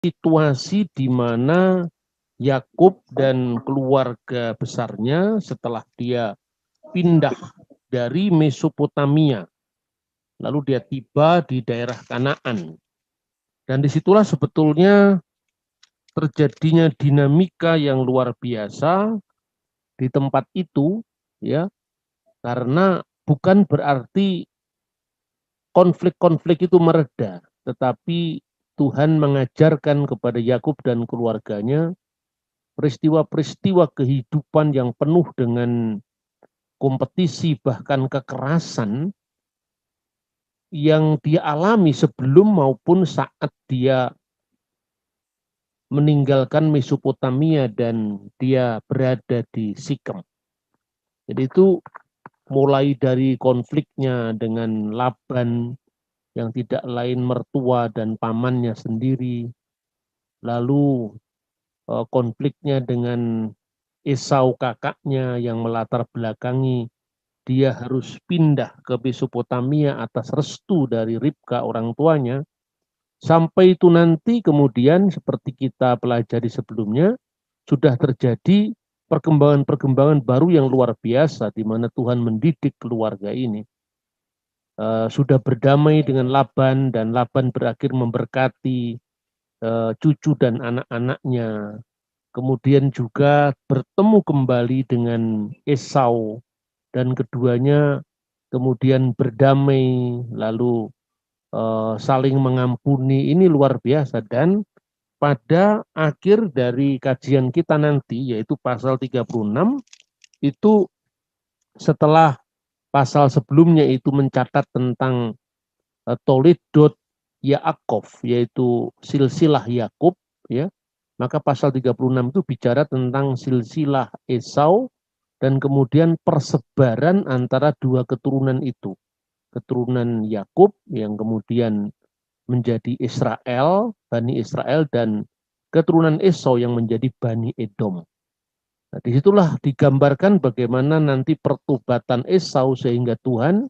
situasi di mana Yakub dan keluarga besarnya setelah dia pindah dari Mesopotamia, lalu dia tiba di daerah Kanaan. Dan disitulah sebetulnya terjadinya dinamika yang luar biasa di tempat itu, ya, karena bukan berarti konflik-konflik itu mereda, tetapi Tuhan mengajarkan kepada Yakub dan keluarganya peristiwa-peristiwa kehidupan yang penuh dengan kompetisi bahkan kekerasan yang dia alami sebelum maupun saat dia meninggalkan Mesopotamia dan dia berada di Sikem. Jadi itu mulai dari konfliknya dengan Laban yang tidak lain mertua dan pamannya sendiri, lalu konfliknya dengan Esau kakaknya yang melatar belakangi dia harus pindah ke Mesopotamia atas restu dari Ribka orang tuanya, sampai itu nanti kemudian seperti kita pelajari sebelumnya, sudah terjadi perkembangan-perkembangan baru yang luar biasa di mana Tuhan mendidik keluarga ini. Sudah berdamai dengan Laban dan Laban berakhir memberkati cucu dan anak-anaknya. Kemudian juga bertemu kembali dengan Esau dan keduanya kemudian berdamai lalu saling mengampuni. Ini luar biasa. Dan pada akhir dari kajian kita nanti yaitu pasal 36 itu setelah pasal sebelumnya itu mencatat tentang Toledot Yaakov yaitu silsilah Yakub, ya. Maka pasal 36 itu bicara tentang silsilah Esau dan kemudian persebaran antara dua keturunan itu. Keturunan Yakub yang kemudian menjadi Israel, Bani Israel, dan keturunan Esau yang menjadi Bani Edom. Nah, disitulah digambarkan bagaimana nanti pertobatan Esau sehingga Tuhan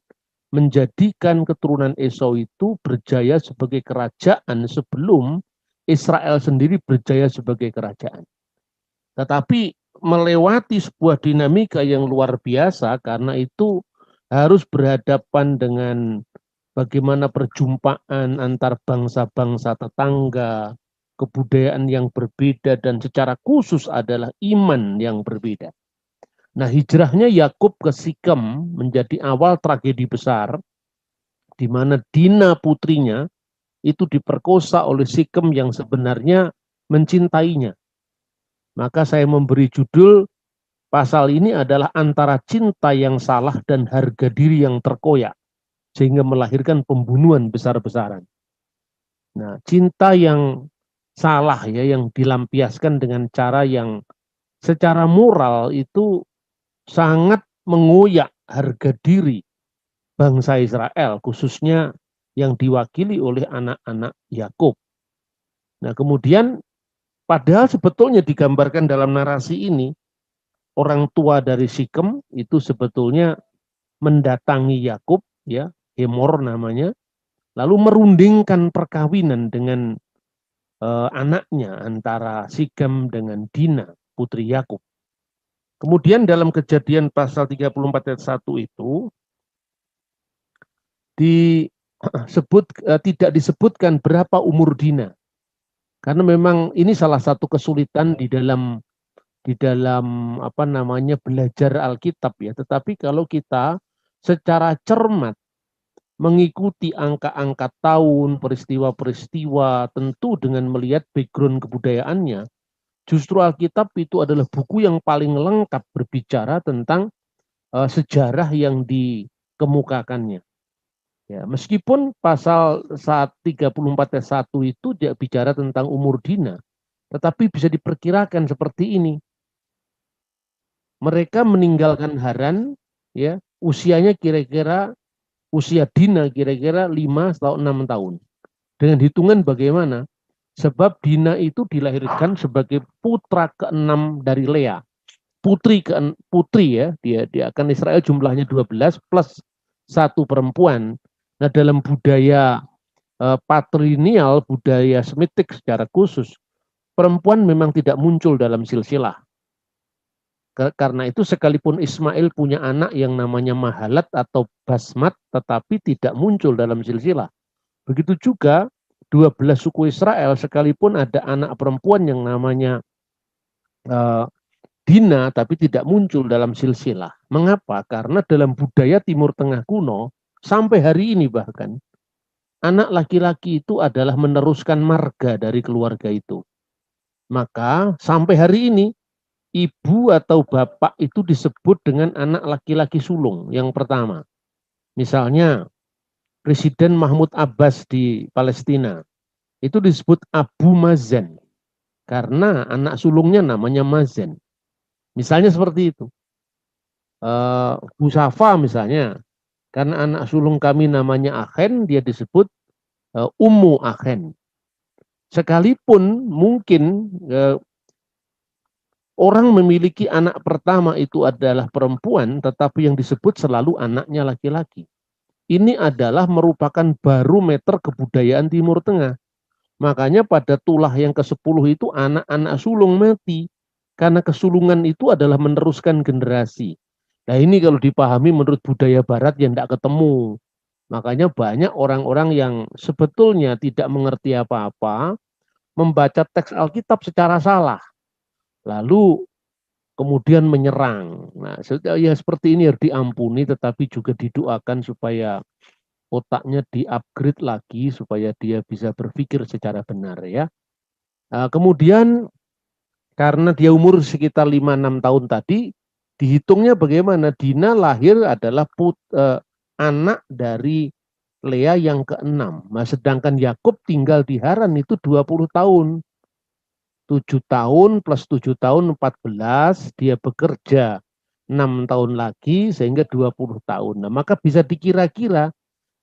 menjadikan keturunan Esau itu berjaya sebagai kerajaan sebelum Israel sendiri berjaya sebagai kerajaan. Tetapi melewati sebuah dinamika yang luar biasa karena itu harus berhadapan dengan bagaimana perjumpaan antar bangsa-bangsa tetangga, kebudayaan yang berbeda dan secara khusus adalah iman yang berbeda. Nah, hijrahnya Yakub ke Sikem menjadi awal tragedi besar di mana Dina putrinya itu diperkosa oleh Sikem yang sebenarnya mencintainya. Maka saya memberi judul pasal ini adalah antara cinta yang salah dan harga diri yang terkoyak sehingga melahirkan pembunuhan besar-besaran. Nah, cinta yang salah ya yang dilampiaskan dengan cara yang secara moral itu sangat mengoyak harga diri bangsa Israel, khususnya yang diwakili oleh anak-anak Yakub. Nah, kemudian padahal sebetulnya digambarkan dalam narasi ini, orang tua dari Sikem itu sebetulnya mendatangi Yakub, ya, Hemor namanya, lalu merundingkan perkawinan dengan anaknya antara Sikem dengan Dina, putri Yakub. Kemudian dalam Kejadian pasal 34 ayat 1 itu tidak disebutkan berapa umur Dina. Karena memang ini salah satu kesulitan di dalam apa namanya belajar Alkitab ya. Tetapi kalau kita secara cermat mengikuti angka-angka tahun, peristiwa-peristiwa, tentu dengan melihat background kebudayaannya, justru Alkitab itu adalah buku yang paling lengkap berbicara tentang sejarah yang dikemukakannya. Ya, meskipun pasal 34 ayat 1 itu dia bicara tentang umur Dina, tetapi bisa diperkirakan seperti ini. Mereka meninggalkan Haran, ya, usianya kira-kira usia Dina kira-kira 5 atau 6 tahun. Dengan hitungan bagaimana? Sebab Dina itu dilahirkan sebagai putra ke-6 dari Lea. Putri ya, dia akan Israel jumlahnya 12 plus satu perempuan. Nah, dalam budaya patrilineal budaya Semitik secara khusus, perempuan memang tidak muncul dalam silsilah. Karena itu sekalipun Ismail punya anak yang namanya Mahalat atau Basmat, tetapi tidak muncul dalam silsilah. Begitu juga 12 suku Israel, sekalipun ada anak perempuan yang namanya Dina, tapi tidak muncul dalam silsilah. Mengapa? Karena dalam budaya Timur Tengah kuno, sampai hari ini bahkan, anak laki-laki itu adalah meneruskan marga dari keluarga itu. Maka sampai hari ini, ibu atau bapak itu disebut dengan anak laki-laki sulung yang pertama. Misalnya, Presiden Mahmud Abbas di Palestina, itu disebut Abu Mazen, karena anak sulungnya namanya Mazen. Misalnya seperti itu. Bu Safa misalnya, karena anak sulung kami namanya Akhen, dia disebut Ummu Akhen. Sekalipun mungkin orang memiliki anak pertama itu adalah perempuan, tetapi yang disebut selalu anaknya laki-laki. Ini adalah merupakan barometer kebudayaan Timur Tengah. Makanya pada tulah yang ke-10 itu anak-anak sulung mati. Karena kesulungan itu adalah meneruskan generasi. Nah ini kalau dipahami menurut budaya barat yang tidak ketemu. Makanya banyak orang-orang yang sebetulnya tidak mengerti apa-apa, membaca teks Alkitab secara salah. Lalu kemudian menyerang. Nah ya seperti ini harus diampuni, tetapi juga didoakan supaya otaknya di-upgrade lagi, supaya dia bisa berpikir secara benar ya. Kemudian karena dia umur sekitar 5-6 tahun tadi, dihitungnya bagaimana? Dina lahir adalah anak dari Lea yang ke-6. Nah, sedangkan Yakub tinggal di Haran itu 20 tahun. 7 tahun plus 7 tahun 14, dia bekerja 6 tahun lagi sehingga 20 tahun. Nah, maka bisa dikira-kira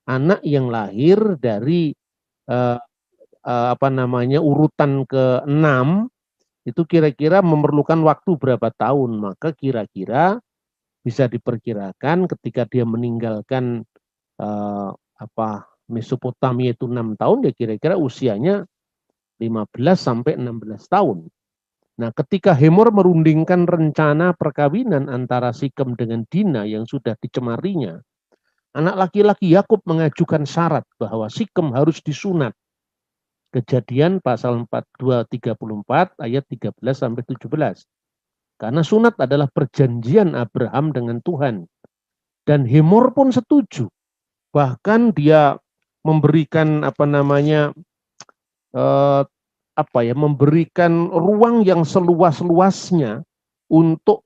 anak yang lahir dari urutan ke-6 itu kira-kira memerlukan waktu berapa tahun. Maka kira-kira bisa diperkirakan ketika dia meninggalkan Mesopotamia itu 6 tahun, ya kira-kira usianya 15 sampai 16 tahun. Nah, ketika Hemor merundingkan rencana perkawinan antara Sikem dengan Dina yang sudah dicemarinya, anak laki-laki Yakub mengajukan syarat bahwa Sikem harus disunat. Kejadian pasal 234 ayat 13 sampai 17. Karena sunat adalah perjanjian Abraham dengan Tuhan. Dan Hemor pun setuju. Bahkan dia memberikan memberikan ruang yang seluas-luasnya untuk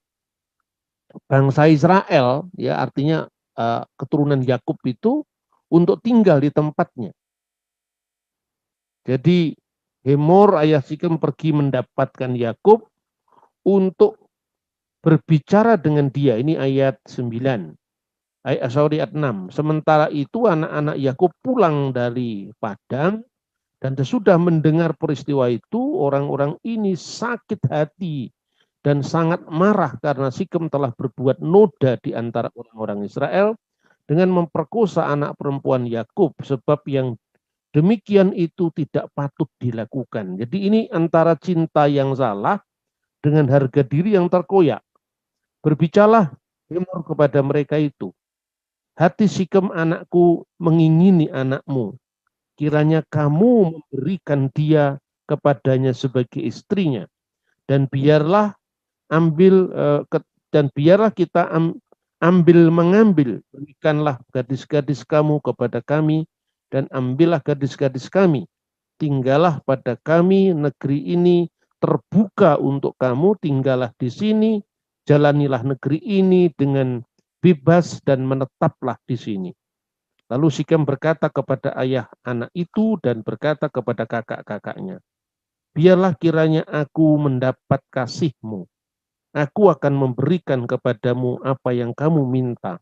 bangsa Israel, ya artinya keturunan Yakub itu untuk tinggal di tempatnya. Jadi Hemor ayah Sikem pergi mendapatkan Yakub untuk berbicara dengan dia. Ini ayat 9. Ayat 6. Sementara itu anak-anak Yakub pulang dari Padang, dan sesudah mendengar peristiwa itu orang-orang ini sakit hati dan sangat marah karena Sikem telah berbuat noda di antara orang-orang Israel dengan memperkosa anak perempuan Yakub, sebab yang demikian itu tidak patut dilakukan. Jadi ini antara cinta yang salah dengan harga diri yang terkoyak. Berbicaralah Hemor kepada mereka itu. Hati Sikem anakku mengingini anakmu. Kiranya kamu memberikan dia kepadanya sebagai istrinya. Dan biarlah kita mengambil, berikanlah gadis-gadis kamu kepada kami, dan ambillah gadis-gadis kami. Tinggallah pada kami, negeri ini terbuka untuk kamu, tinggallah di sini, jalanilah negeri ini dengan bebas dan menetaplah di sini. Lalu Sikem berkata kepada ayah anak itu dan berkata kepada kakak-kakaknya, biarlah kiranya aku mendapat kasihmu. Aku akan memberikan kepadamu apa yang kamu minta.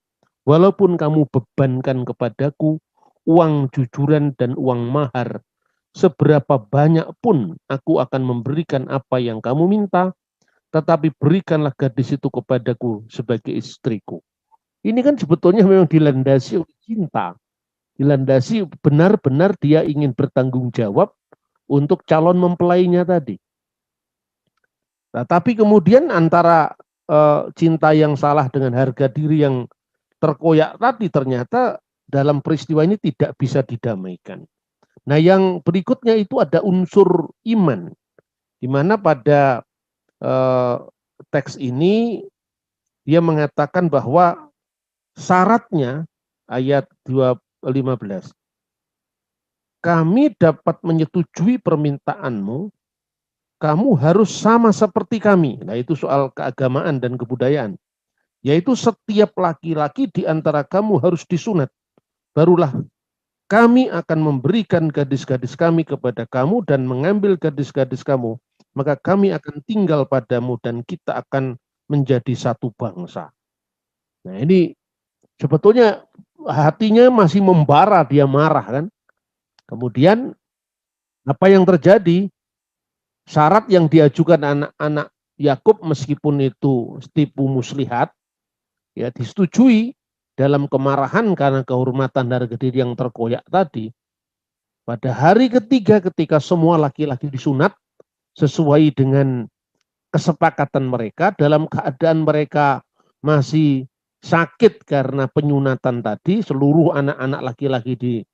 Walaupun kamu bebankan kepadaku uang jujuran dan uang mahar, seberapa banyak pun aku akan memberikan apa yang kamu minta, tetapi berikanlah gadis itu kepadaku sebagai istriku. Ini kan sebetulnya memang dilandasi oleh cinta. dilandasi benar-benar dia ingin bertanggung jawab untuk calon mempelainya tadi. Nah, tapi kemudian antara cinta yang salah dengan harga diri yang terkoyak tadi ternyata dalam peristiwa ini tidak bisa didamaikan. Nah, yang berikutnya itu ada unsur iman, di mana pada teks ini dia mengatakan bahwa syaratnya ayat 15, kami dapat menyetujui permintaanmu, kamu harus sama seperti kami. Nah, itu soal keagamaan dan kebudayaan. Yaitu setiap laki-laki di antara kamu harus disunat. Barulah kami akan memberikan gadis-gadis kami kepada kamu dan mengambil gadis-gadis kamu. Maka kami akan tinggal padamu dan kita akan menjadi satu bangsa. Nah, ini sebetulnya hatinya masih membara, dia marah kan. Kemudian apa yang terjadi? Syarat yang diajukan anak-anak Yakub meskipun itu tipu muslihat, ya disetujui dalam kemarahan karena kehormatan harga diri yang terkoyak tadi. Pada hari ketiga ketika semua laki-laki disunat sesuai dengan kesepakatan mereka dalam keadaan mereka masih sakit karena penyunatan tadi, seluruh anak-anak laki-laki di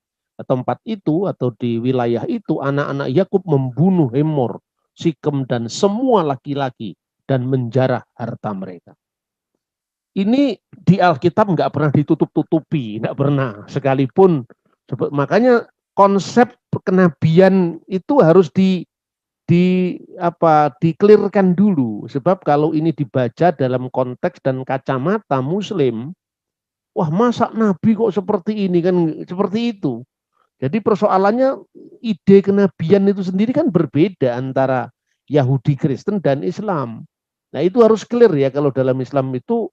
tempat itu atau di wilayah itu, anak-anak Yakub membunuh Hemor, Sikem dan semua laki-laki dan menjarah harta mereka. Ini di Alkitab nggak pernah ditutup-tutupi, nggak pernah sekalipun. Makanya konsep kenabian itu harus dikelirkan dulu, sebab kalau ini dibaca dalam konteks dan kacamata Muslim, wah masa Nabi kok seperti ini kan, seperti itu. Jadi persoalannya ide kenabian itu sendiri kan berbeda antara Yahudi Kristen dan Islam. Nah itu harus clear ya, kalau dalam Islam itu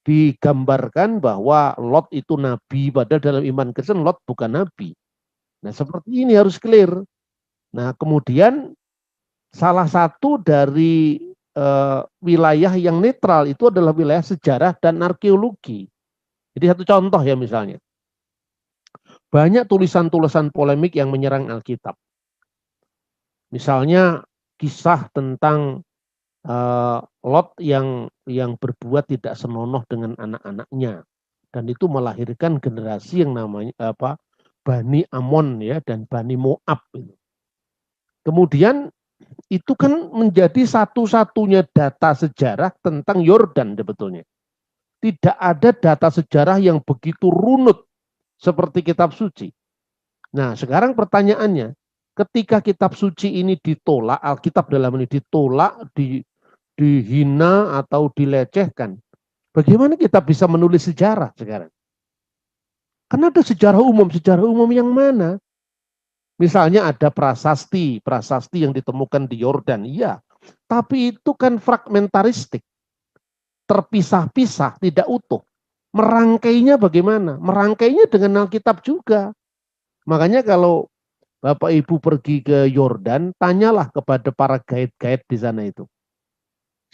digambarkan bahwa Lot itu nabi, padahal dalam iman Kristen Lot bukan nabi. Nah seperti ini harus clear. Nah kemudian salah satu dari wilayah yang netral itu adalah wilayah sejarah dan arkeologi. Jadi satu contoh ya misalnya, banyak tulisan-tulisan polemik yang menyerang Alkitab. Misalnya kisah tentang Lot yang berbuat tidak senonoh dengan anak-anaknya, dan itu melahirkan generasi yang namanya Bani Amon ya dan Bani Moab. Kemudian itu kan menjadi satu-satunya data sejarah tentang Yordan sebetulnya. Tidak ada data sejarah yang begitu runut seperti kitab suci. Nah, sekarang pertanyaannya, ketika kitab suci ini ditolak, Alkitab dalam ini ditolak, dihina atau dilecehkan, bagaimana kita bisa menulis sejarah sekarang? Karena ada sejarah umum yang mana? Misalnya ada prasasti yang ditemukan di Yordan, iya. Tapi itu kan fragmentaristik, terpisah-pisah, tidak utuh. Merangkainya bagaimana? Merangkainya dengan Alkitab juga. Makanya kalau Bapak Ibu pergi ke Yordan, tanyalah kepada para guide-guide di sana itu.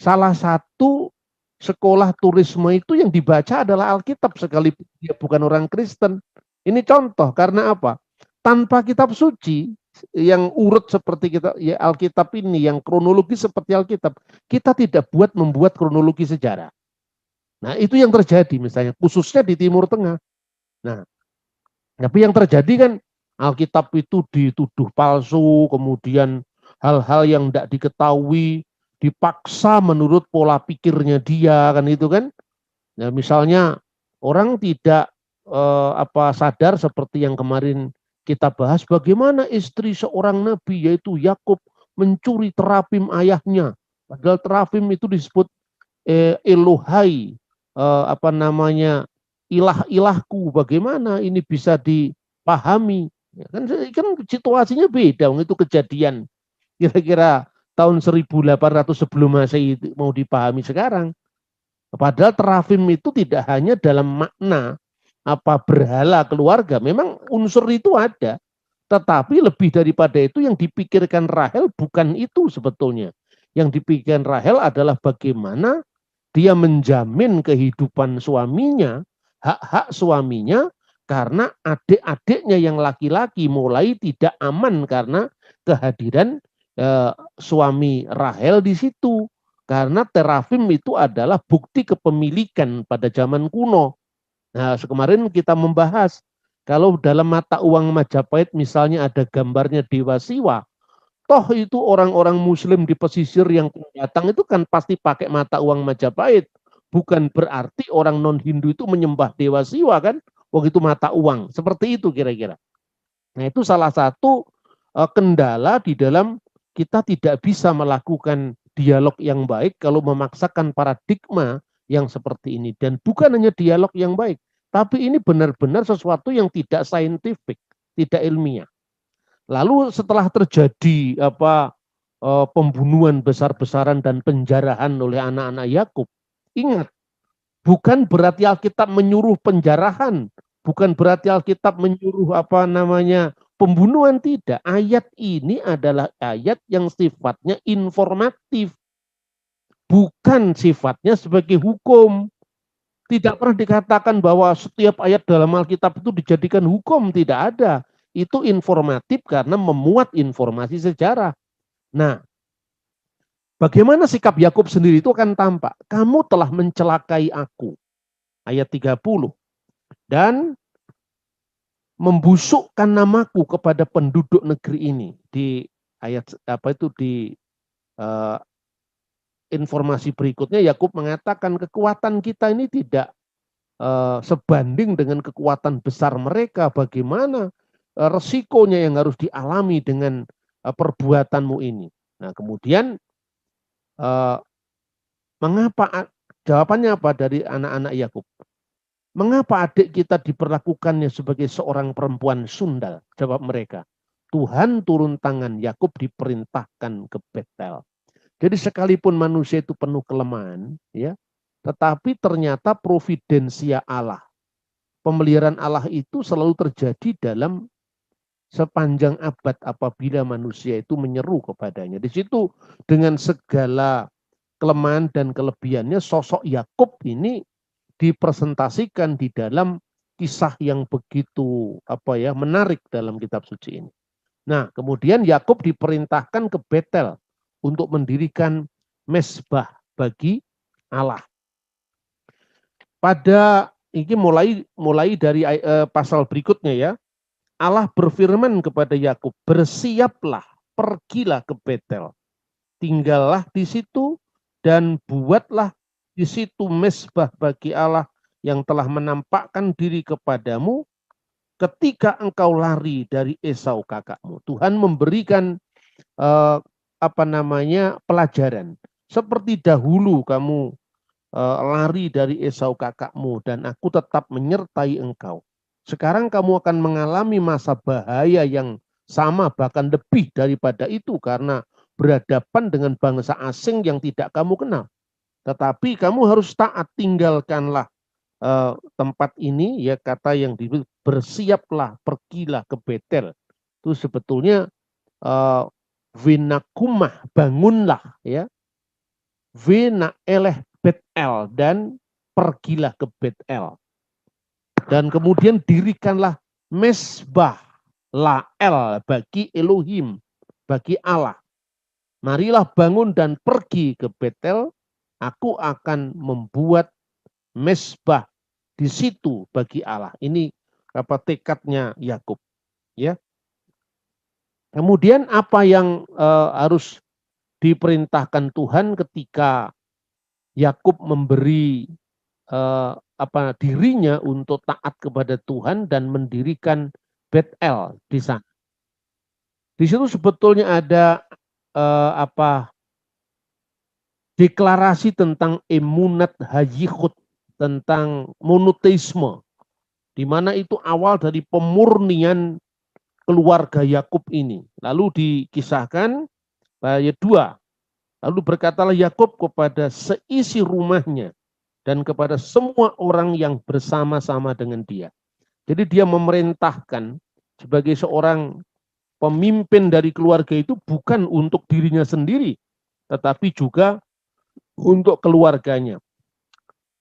Salah satu sekolah turisme itu yang dibaca adalah Alkitab, sekalipun dia bukan orang Kristen. Ini contoh, karena apa? Tanpa kitab suci yang urut seperti kita ya Alkitab ini, yang kronologi seperti Alkitab, kita tidak membuat kronologi sejarah. Nah, itu yang terjadi misalnya khususnya di Timur Tengah. Nah, tapi yang terjadi kan Alkitab itu dituduh palsu, kemudian hal-hal yang tidak diketahui dipaksa menurut pola pikirnya dia kan itu kan. Nah, misalnya orang tidak sadar seperti yang kemarin kita bahas, bagaimana istri seorang nabi yaitu Yakub mencuri terafim ayahnya. Padahal terafim itu disebut Elohai, ilah-ilahku. Bagaimana ini bisa dipahami? Ya, kan situasinya beda, itu kejadian kira-kira tahun 1800 sebelum Masehi mau dipahami sekarang. Padahal terafim itu tidak hanya dalam makna berhala keluarga, memang unsur itu ada, tetapi lebih daripada itu yang dipikirkan Rahel bukan itu sebetulnya. Yang dipikirkan Rahel adalah bagaimana dia menjamin kehidupan suaminya, hak-hak suaminya, karena adik-adiknya yang laki-laki mulai tidak aman karena kehadiran suami Rahel di situ. Karena terafim itu adalah bukti kepemilikan pada zaman kuno. Nah, kemarin kita membahas kalau dalam mata uang Majapahit misalnya ada gambarnya Dewa Siwa, toh itu orang-orang Muslim di pesisir yang datang itu kan pasti pakai mata uang Majapahit. Bukan berarti orang non-Hindu itu menyembah Dewa Siwa kan, waktu itu mata uang. Seperti itu kira-kira. Nah, itu salah satu kendala di dalam kita tidak bisa melakukan dialog yang baik kalau memaksakan paradigma yang seperti ini. Dan bukan hanya dialog yang baik, tapi ini benar-benar sesuatu yang tidak saintifik, tidak ilmiah. Lalu setelah terjadi pembunuhan besar-besaran dan penjarahan oleh anak-anak Yakub, ingat, bukan berarti Alkitab menyuruh penjarahan, bukan berarti Alkitab menyuruh pembunuhan, tidak. Ayat ini adalah ayat yang sifatnya informatif, bukan sifatnya sebagai hukum. Tidak pernah dikatakan bahwa setiap ayat dalam Alkitab itu dijadikan hukum, tidak ada. Itu informatif karena memuat informasi sejarah. Nah, bagaimana sikap Yakub sendiri itu akan tampak. Kamu telah mencelakai aku. Ayat 30. Dan membusukkan namaku kepada penduduk negeri ini. Di ayat informasi berikutnya Yakub mengatakan kekuatan kita ini tidak sebanding dengan kekuatan besar mereka. Bagaimana resikonya yang harus dialami dengan perbuatanmu ini. Nah, kemudian mengapa, jawabannya apa dari anak-anak Yakub? Mengapa adik kita diperlakukannya sebagai seorang perempuan sundal? Jawab mereka, Tuhan turun tangan, Yakub diperintahkan ke Betel. Jadi sekalipun manusia itu penuh kelemahan, ya, tetapi ternyata providensia Allah, pemeliharaan Allah itu selalu terjadi dalam sepanjang abad apabila manusia itu menyeru kepadanya. Di situ dengan segala kelemahan dan kelebihannya, sosok Yakub ini dipresentasikan di dalam kisah yang begitu menarik dalam kitab suci ini. Nah, kemudian Yakub diperintahkan ke Betel untuk mendirikan mezbah bagi Allah. Pada ini mulai dari pasal berikutnya ya. Allah berfirman kepada Yakub, bersiaplah, pergilah ke Betel. Tinggallah di situ dan buatlah di situ mezbah bagi Allah yang telah menampakkan diri kepadamu ketika engkau lari dari Esau kakakmu. Tuhan memberikan pelajaran. Seperti dahulu kamu lari dari Esau kakakmu dan aku tetap menyertai engkau. Sekarang kamu akan mengalami masa bahaya yang sama bahkan lebih daripada itu karena berhadapan dengan bangsa asing yang tidak kamu kenal. Tetapi kamu harus taat, tinggalkanlah tempat ini, ya, kata yang disebut bersiaplah, pergilah ke Betel. Itu sebetulnya vinakumah, bangunlah, ya. Vina eleh Betel, dan pergilah ke Betel. Dan kemudian dirikanlah mezbah Lael bagi Elohim, bagi Allah. Marilah bangun dan pergi ke Betel. Aku akan membuat mezbah di situ bagi Allah. Ini tekadnya Yakub, ya. Kemudian apa yang harus diperintahkan Tuhan ketika Yakub memberi dirinya untuk taat kepada Tuhan dan mendirikan Betel di sana. Di situ sebetulnya ada deklarasi tentang emunat hayikhut, tentang monoteisme, di mana itu awal dari pemurnian keluarga Yakub ini. Lalu dikisahkan ayat 2. Lalu berkatalah Yakub kepada seisi rumahnya dan kepada semua orang yang bersama-sama dengan dia. Jadi dia memerintahkan sebagai seorang pemimpin dari keluarga itu bukan untuk dirinya sendiri, tetapi juga untuk keluarganya.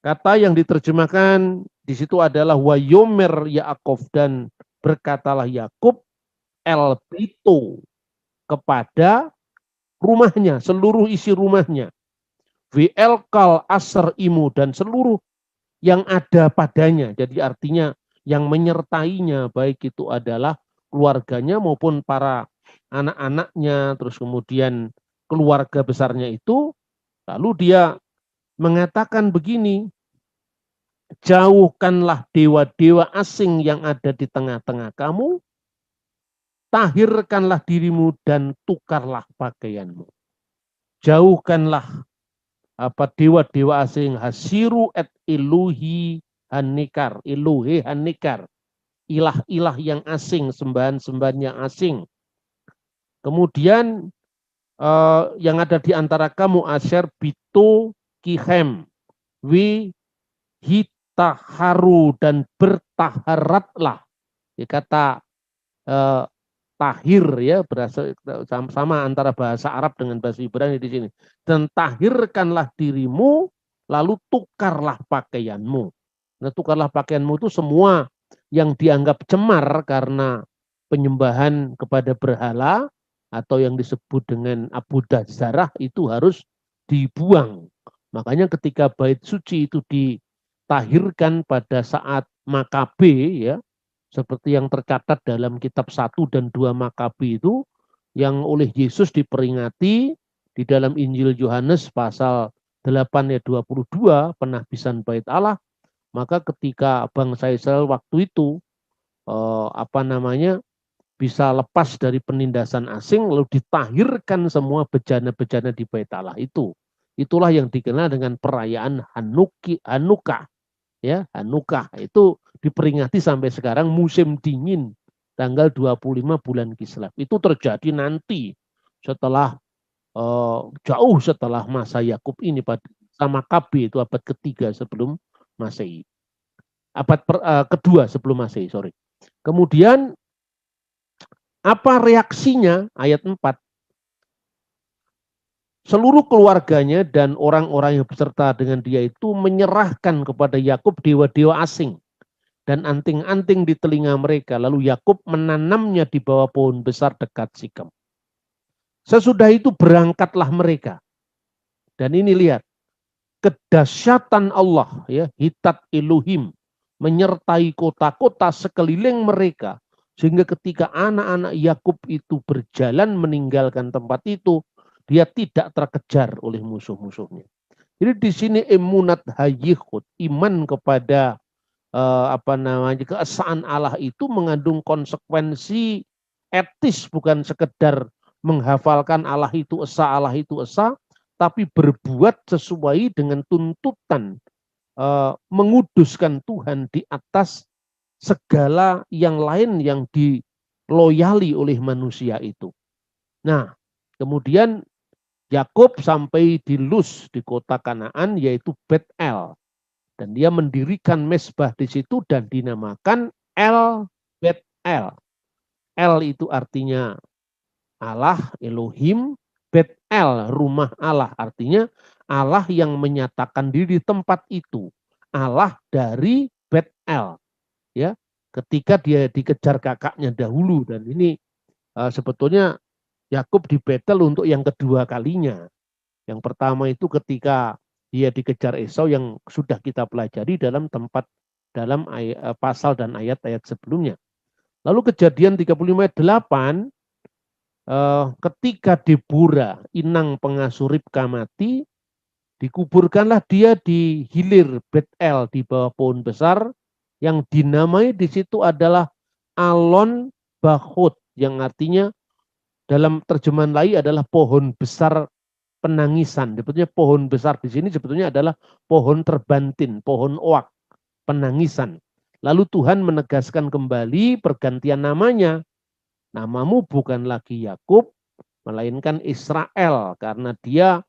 Kata yang diterjemahkan di situ adalah wayomer Yaakov, dan berkatalah Yakub el bito, kepada rumahnya, seluruh isi rumahnya. VL kal asr imu, dan seluruh yang ada padanya. Jadi artinya yang menyertainya, baik itu adalah keluarganya maupun para anak-anaknya, terus kemudian keluarga besarnya itu. Lalu dia mengatakan begini, jauhkanlah dewa-dewa asing yang ada di tengah-tengah kamu, tahirkanlah dirimu dan tukarlah pakaianmu. Jauhkanlah dewa-dewa asing, hasiru et iluhi hanikar, iluhi hanikar, ilah-ilah yang asing, sembahan-sembahan yang asing. Kemudian yang ada di antara kamu, asher bitu kihem, wi hitaharu, dan bertaharatlah. Ya, kata tahir ya, berasal sama antara bahasa Arab dengan bahasa Ibrani di sini. Dan tahirkanlah dirimu, lalu tukarlah pakaianmu. Nah, tukarlah pakaianmu itu semua yang dianggap cemar karena penyembahan kepada berhala atau yang disebut dengan Abu Dzarah itu harus dibuang. Makanya ketika bait suci itu ditahirkan pada saat Makabe ya, seperti yang tercatat dalam kitab 1 dan 2 Makabi itu, yang oleh Yesus diperingati di dalam Injil Yohanes pasal 8 ayat 22, penahbisan bait Allah. Maka ketika bangsa Israel waktu itu bisa lepas dari penindasan asing, lalu ditahirkan semua bejana-bejana di bait Allah itu. Itulah yang dikenal dengan perayaan Hanukkah. Ya, Hanukkah itu diperingati sampai sekarang, musim dingin tanggal 25 bulan Kislev. Itu terjadi nanti setelah jauh setelah masa Yakub ini, pada sama KB itu abad ketiga sebelum Masehi. Abad kedua sebelum Masehi, sorry. Kemudian apa reaksinya? Ayat 4. Seluruh keluarganya dan orang-orang yang beserta dengan dia itu menyerahkan kepada Yakub dewa-dewa asing dan anting-anting di telinga mereka. Lalu Yakub menanamnya di bawah pohon besar dekat Sikem. Sesudah itu berangkatlah mereka. Dan ini lihat, kedahsyatan Allah, ya, hitat Elohim, menyertai kota-kota sekeliling mereka. Sehingga ketika anak-anak Yakub itu berjalan meninggalkan tempat itu, dia tidak terkejar oleh musuh-musuhnya. Jadi di sini emunat hayyihud, iman kepada keesaan Allah itu mengandung konsekuensi etis, bukan sekedar menghafalkan Allah itu esa, tapi berbuat sesuai dengan tuntutan menguduskan Tuhan di atas segala yang lain yang diloyali oleh manusia itu. Nah, kemudian Yakub sampai di Luz, di kota Kanaan, yaitu Bet-El. Dan dia mendirikan mezbah di situ dan dinamakan El Bet-El. El itu artinya Allah, Elohim. Bet-El, rumah Allah, artinya Allah yang menyatakan diri di tempat itu. Allah dari Bet-El. Ya, ketika dia dikejar kakaknya dahulu, dan ini sebetulnya Yakub di Betel untuk yang kedua kalinya. Yang pertama itu ketika dia dikejar Esau yang sudah kita pelajari dalam pasal dan ayat-ayat sebelumnya. Lalu Kejadian 35 ayat 8, ketika Deborah, inang pengasuh Ribka, mati, dikuburkanlah dia di hilir Betel di bawah pohon besar yang dinamai di situ adalah Alon Bahut, yang artinya dalam terjemahan lain adalah pohon besar penangisan. Sebetulnya pohon besar di sini sebetulnya adalah pohon terbantin, pohon oak, penangisan. Lalu Tuhan menegaskan kembali pergantian namanya. Namamu bukan lagi Yakub, melainkan Israel, karena dia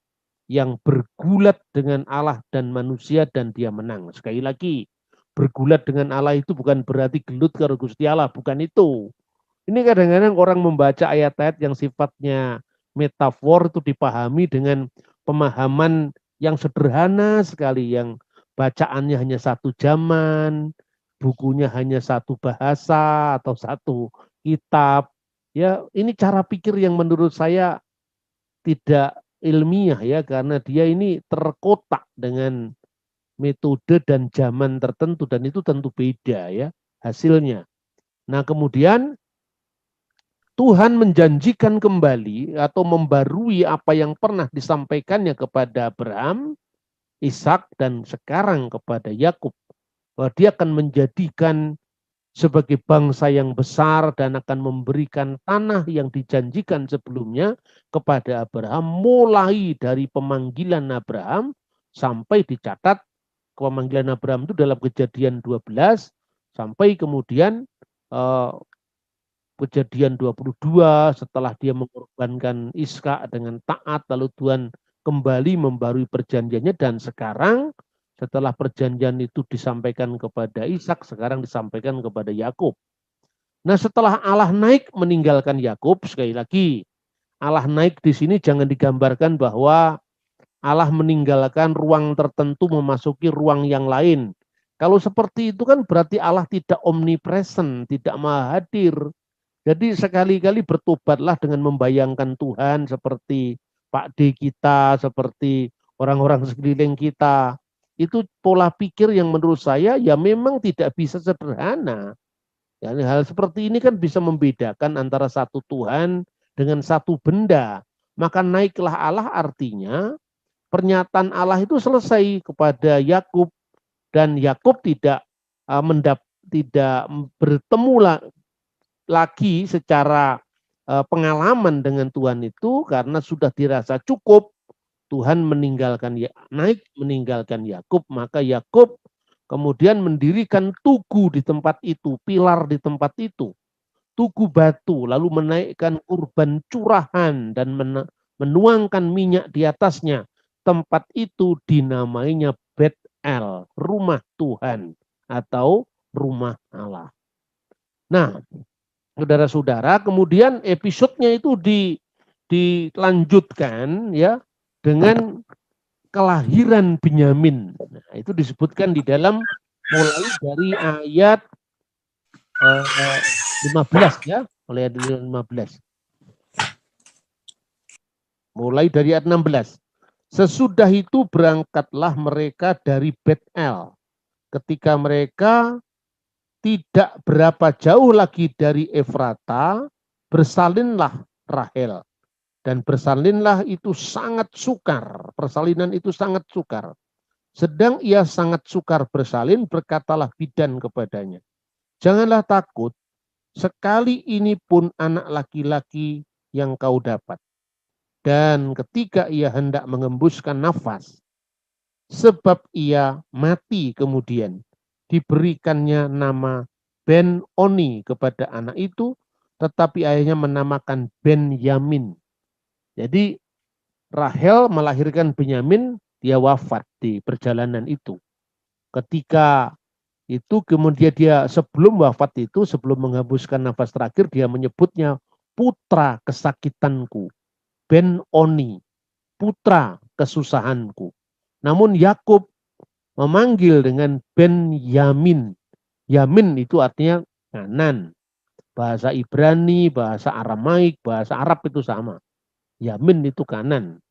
yang bergulat dengan Allah dan manusia dan dia menang. Sekali lagi, bergulat dengan Allah itu bukan berarti gelut karo Gusti Allah, bukan itu. Ini kadang-kadang orang membaca ayat-ayat yang sifatnya metafor itu dipahami dengan pemahaman yang sederhana sekali, yang bacaannya hanya satu zaman, bukunya hanya satu bahasa atau satu kitab. Ya, ini cara pikir yang menurut saya tidak ilmiah ya, karena dia ini terkotak dengan metode dan zaman tertentu dan itu tentu beda ya hasilnya. Nah, kemudian Tuhan menjanjikan kembali atau membarui apa yang pernah disampaikannya kepada Abraham, Ishak, dan sekarang kepada Yakub. Bahwa dia akan menjadikan sebagai bangsa yang besar dan akan memberikan tanah yang dijanjikan sebelumnya kepada Abraham, mulai dari pemanggilan Abraham sampai dicatat pemanggilan Abraham itu dalam Kejadian 12 sampai kemudian eh, Kejadian 22 setelah dia mengorbankan Ishak dengan taat, lalu Tuhan kembali membarui perjanjiannya, dan sekarang setelah perjanjian itu disampaikan kepada Ishak, sekarang disampaikan kepada Yakub. Nah, setelah Allah naik meninggalkan Yakub, sekali lagi Allah naik di sini jangan digambarkan bahwa Allah meninggalkan ruang tertentu memasuki ruang yang lain. Kalau seperti itu kan berarti Allah tidak omnipresent, tidak maha hadir. Jadi sekali-kali bertobatlah dengan membayangkan Tuhan seperti Pak D kita, seperti orang-orang sekeliling kita. Itu pola pikir yang menurut saya ya memang tidak bisa sederhana. Ya, hal seperti ini kan bisa membedakan antara satu Tuhan dengan satu benda. Maka naiklah Allah artinya pernyataan Allah itu selesai kepada Yakub, dan Yakub tidak bertemu lagi secara pengalaman dengan Tuhan itu karena sudah dirasa cukup. Tuhan naik meninggalkan Yakub, maka Yakub kemudian mendirikan tugu di tempat itu, pilar di tempat itu, tugu batu, lalu menaikkan kurban curahan dan menuangkan minyak di atasnya. Tempat itu dinamainya Bet-El, rumah Tuhan atau rumah Allah. Nah, saudara-saudara, kemudian episodenya itu dilanjutkan ya dengan kelahiran Benyamin. Nah, itu disebutkan di dalam mulai dari ayat 15 ya, mulai dari 15. Mulai dari ayat 16. Sesudah itu berangkatlah mereka dari Bet-El. Ketika mereka tidak berapa jauh lagi dari Efrata, bersalinlah Rahel. Dan bersalinlah itu sangat sukar. Persalinan itu sangat sukar. Sedang ia sangat sukar bersalin, berkatalah bidan kepadanya, janganlah takut, sekali ini pun anak laki-laki yang kau dapat. Dan ketika ia hendak mengembuskan nafas, sebab ia mati kemudian, diberikannya nama Ben-Oni kepada anak itu, tetapi ayahnya menamakan Ben-Yamin. Jadi Rahel melahirkan Benyamin, dia wafat di perjalanan itu. Ketika itu kemudian dia sebelum wafat itu, sebelum menghembuskan nafas terakhir, dia menyebutnya putra kesakitanku, Ben-Oni, putra kesusahanku. Namun Yakub memanggil dengan Ben-Yamin. Yamin itu artinya kanan. Bahasa Ibrani, bahasa Aramaik, bahasa Arab itu sama. Yamin itu kanan.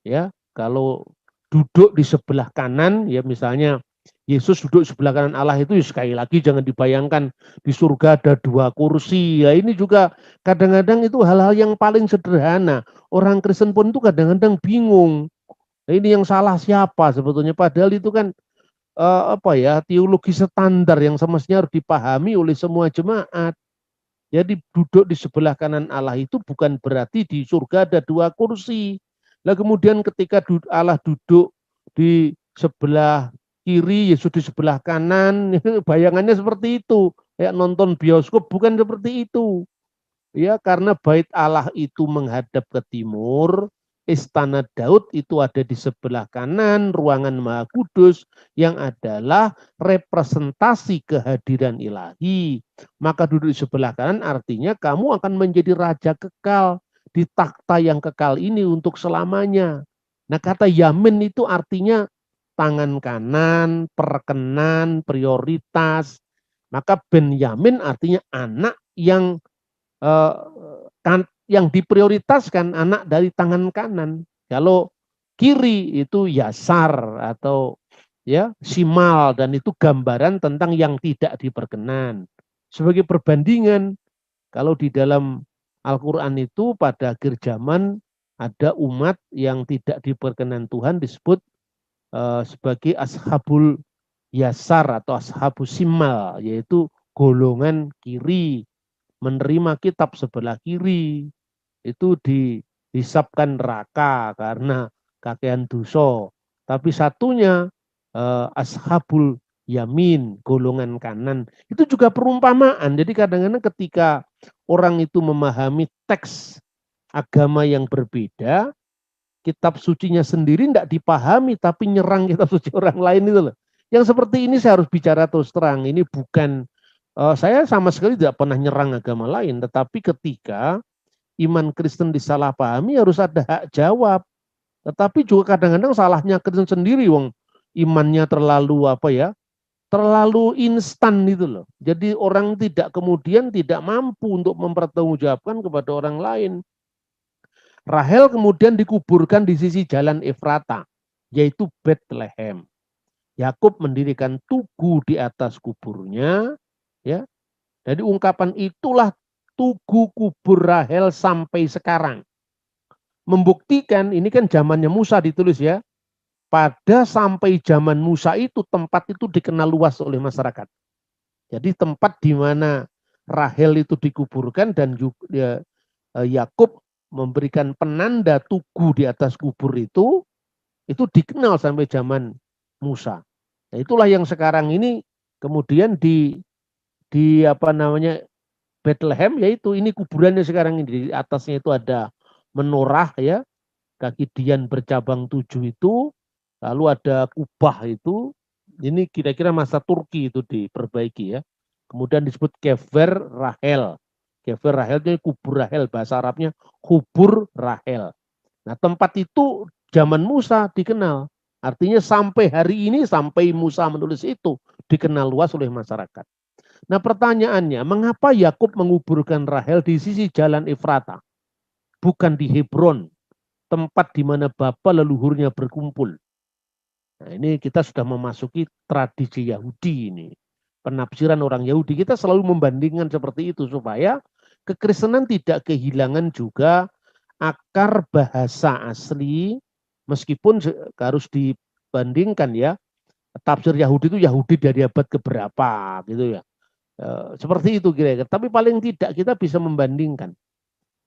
Ya, kalau duduk di sebelah kanan, ya misalnya Yesus duduk di sebelah kanan Allah itu, ya sekali lagi jangan dibayangkan di surga ada 2 kursi. Ya ini juga kadang-kadang itu hal-hal yang paling sederhana. Orang Kristen pun itu kadang-kadang bingung. Nah, ini yang salah siapa sebetulnya? Padahal itu kan teologi standar yang semestinya harus dipahami oleh semua jemaat. Jadi duduk di sebelah kanan Allah itu bukan berarti di surga ada 2 kursi. Lah kemudian ketika Allah duduk di sebelah kiri, Yesus di sebelah kanan, bayangannya seperti itu. Kayak nonton bioskop, bukan seperti itu. Ya, karena bait Allah itu menghadap ke timur, istana Daud itu ada di sebelah kanan, ruangan Maha Kudus yang adalah representasi kehadiran ilahi. Maka duduk di sebelah kanan artinya kamu akan menjadi raja kekal di takhta yang kekal ini untuk selamanya. Nah, kata Yamin itu artinya tangan kanan, perkenan, prioritas. Maka Benyamin artinya anak yang yang diprioritaskan, anak dari tangan kanan. Kalau kiri itu Yasar atau ya Simal, dan itu gambaran tentang yang tidak diperkenan. Sebagai perbandingan, kalau di dalam Al-Quran itu pada akhir zaman ada umat yang tidak diperkenan Tuhan disebut sebagai ashabul yasar atau ashabus simal, yaitu golongan kiri, menerima kitab sebelah kiri, itu dihisapkan neraka karena kakean dosa. Tapi satunya ashabul yamin, golongan kanan. Itu juga perumpamaan. Jadi kadang-kadang ketika orang itu memahami teks agama yang berbeda, kitab sucinya sendiri tidak dipahami, tapi nyerang kitab suci orang lain itu loh. Yang seperti ini saya harus bicara terus terang. Ini bukan, saya sama sekali tidak pernah nyerang agama lain, tetapi ketika iman Kristen disalahpahami harus ada hak jawab. Tetapi juga kadang-kadang salahnya Kristen sendiri, wong imannya terlalu apa ya, terlalu instan itu loh. Jadi orang tidak kemudian tidak mampu untuk mempertanggungjawabkan kepada orang lain. Rahel kemudian dikuburkan di sisi jalan Efrata, yaitu Bethlehem. Yakub mendirikan tugu di atas kuburnya, ya. Jadi ungkapan itulah tugu kubur Rahel sampai sekarang. Membuktikan ini kan zamannya Musa ditulis ya. Pada sampai zaman Musa itu tempat itu dikenal luas oleh masyarakat. Jadi tempat di mana Rahel itu dikuburkan dan juga Yakub memberikan penanda tugu di atas kubur itu dikenal sampai zaman Musa. Nah, itulah yang sekarang ini kemudian di apa namanya Bethlehem, yaitu ini kuburannya sekarang ini. Di atasnya itu ada menorah ya, kaki Dian bercabang 7 itu, lalu ada kubah itu. Ini kira-kira masa Turki itu diperbaiki ya. Kemudian disebut Kever Rahel. Kever Rahel itu kubur Rahel, bahasa Arabnya kubur Rahel. Nah, tempat itu zaman Musa dikenal. Artinya sampai hari ini, sampai Musa menulis itu, dikenal luas oleh masyarakat. Nah, pertanyaannya, mengapa Yakub menguburkan Rahel di sisi jalan Efrata, bukan di Hebron, tempat di mana bapa leluhurnya berkumpul? Nah, ini kita sudah memasuki tradisi Yahudi ini. Penafsiran orang Yahudi, kita selalu membandingkan seperti itu supaya kekristenan tidak kehilangan juga akar bahasa asli, meskipun harus dibandingkan ya, tafsir Yahudi itu Yahudi dari abad keberapa gitu ya. Seperti itu kira-kira. Tapi paling tidak kita bisa membandingkan.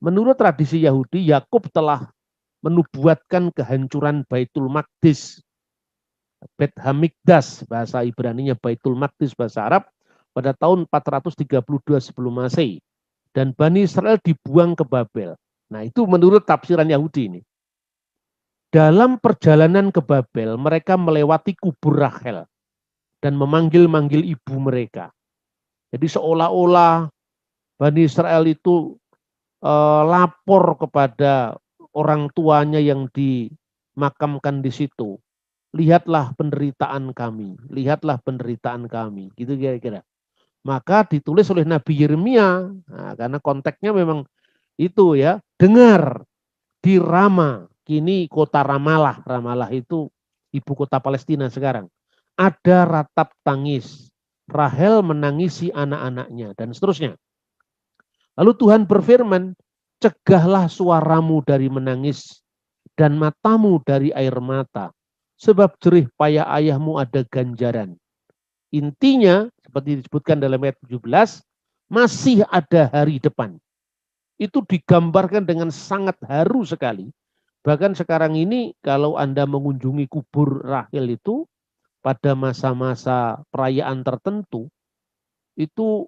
Menurut tradisi Yahudi, Yakub telah menubuatkan kehancuran Baitul Maqdis, Bet Hamikdas, bahasa Ibraninya Baitul Maqdis, bahasa Arab, pada tahun 432 sebelum Masehi. Dan Bani Israel dibuang ke Babel. Nah, itu menurut tafsiran Yahudi ini. Dalam perjalanan ke Babel, mereka melewati kubur Rahel dan memanggil-manggil ibu mereka. Jadi seolah-olah Bani Israel itu lapor kepada orang tuanya yang dimakamkan di situ. Lihatlah penderitaan kami, lihatlah penderitaan kami, gitu kira-kira. Maka ditulis oleh Nabi Yeremia, nah, karena konteksnya memang itu ya, dengar di Rama, kini kota Ramalah, Ramalah itu ibu kota Palestina sekarang, ada ratap tangis, Rahel menangisi anak-anaknya, dan seterusnya. Lalu Tuhan berfirman, cegahlah suaramu dari menangis, dan matamu dari air mata, sebab jerih payah ayahmu ada ganjaran. Intinya, seperti disebutkan dalam ayat 17, masih ada hari depan. Itu digambarkan dengan sangat haru sekali. Bahkan sekarang ini kalau Anda mengunjungi kubur Rahel itu, pada masa-masa perayaan tertentu, itu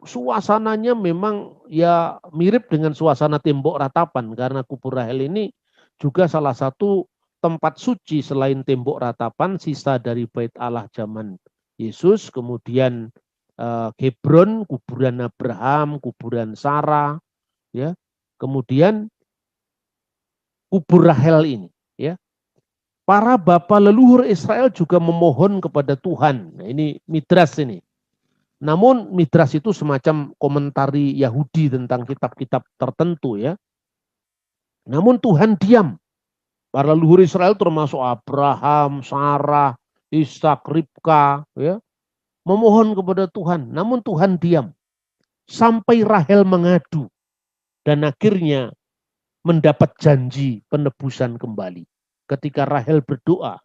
suasananya memang ya mirip dengan suasana tembok ratapan. Karena kubur Rahel ini juga salah satu tempat suci selain tembok ratapan, sisa dari Bait Allah zaman Yesus, kemudian Hebron, kuburan Abraham, kuburan Sarah, ya, kemudian kubur Rahel ini, ya. para bapa leluhur Israel juga memohon kepada Tuhan. Nah, ini Midras ini. Namun Midras itu semacam komentari Yahudi tentang kitab-kitab tertentu ya. Namun Tuhan diam. Para leluhur Israel termasuk Abraham, Sarah, Ishak, Ribka ya, memohon kepada Tuhan. Namun Tuhan diam. Sampai Rahel mengadu dan akhirnya mendapat janji penebusan kembali. Ketika Rahel berdoa,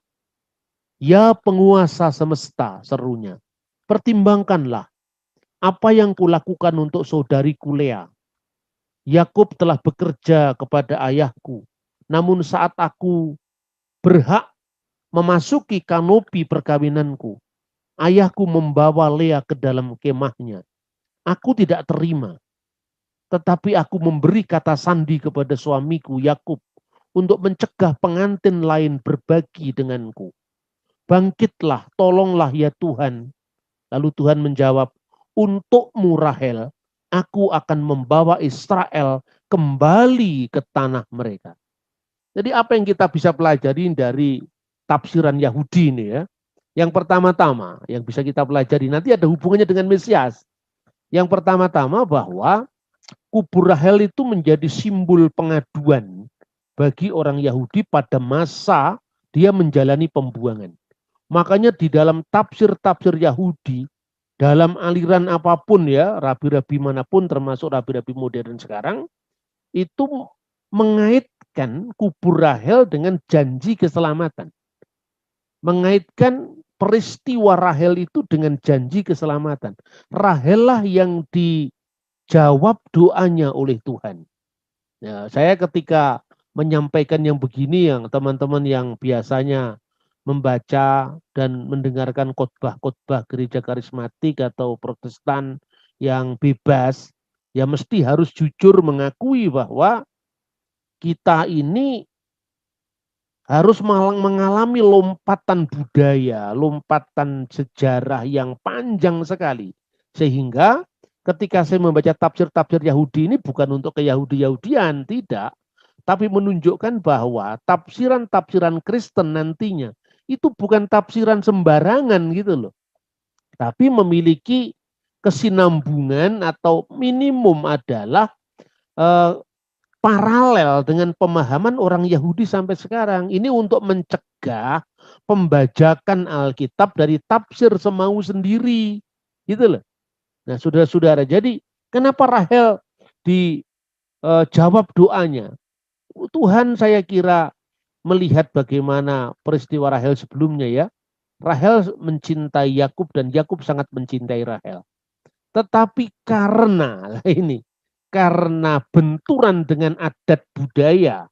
"Ya penguasa semesta," serunya, "pertimbangkanlah apa yang kulakukan untuk saudariku Lea. Yakub telah bekerja kepada ayahku, namun saat aku berhak memasuki kanopi perkawinanku, ayahku membawa Lea ke dalam kemahnya. Aku tidak terima, tetapi aku memberi kata sandi kepada suamiku Yakub untuk mencegah pengantin lain berbagi denganku. Bangkitlah, tolonglah ya Tuhan." Lalu Tuhan menjawab, "Untukmu Rahel, aku akan membawa Israel kembali ke tanah mereka." Jadi apa yang kita bisa pelajari dari tafsiran Yahudi ini ya? Yang pertama-tama yang bisa kita pelajari, nanti ada hubungannya dengan Mesias. Yang pertama-tama bahwa kubur Rahel itu menjadi simbol pengaduan bagi orang Yahudi pada masa dia menjalani pembuangan. Makanya di dalam tafsir-tafsir Yahudi, dalam aliran apapun ya, rabi-rabi manapun termasuk rabi-rabi modern sekarang, itu mengaitkan kubur Rahel dengan janji keselamatan. Mengaitkan peristiwa Rahel itu dengan janji keselamatan. Rahel lah yang dijawab doanya oleh Tuhan. Ya, saya ketika menyampaikan yang begini, yang teman-teman yang biasanya membaca dan mendengarkan khotbah-khotbah gereja karismatik atau Protestan yang bebas, ya mesti harus jujur mengakui bahwa kita ini harus mengalami lompatan budaya, lompatan sejarah yang panjang sekali. Sehingga ketika saya membaca tafsir-tafsir Yahudi ini bukan untuk ke-Yahudi-Yahudian, tidak. Tapi menunjukkan bahwa tafsiran-tafsiran Kristen nantinya itu bukan tafsiran sembarangan gitu loh. Tapi memiliki kesinambungan atau minimum adalah paralel dengan pemahaman orang Yahudi sampai sekarang. Ini untuk mencegah pembajakan Alkitab dari tafsir semau sendiri. Gitu loh. Nah, saudara-saudara, jadi kenapa Rahel dijawab doanya? Tuhan saya kira melihat bagaimana peristiwa Rahel sebelumnya ya. Rahel mencintai Yakub dan Yakub sangat mencintai Rahel. Tetapi karena benturan dengan adat budaya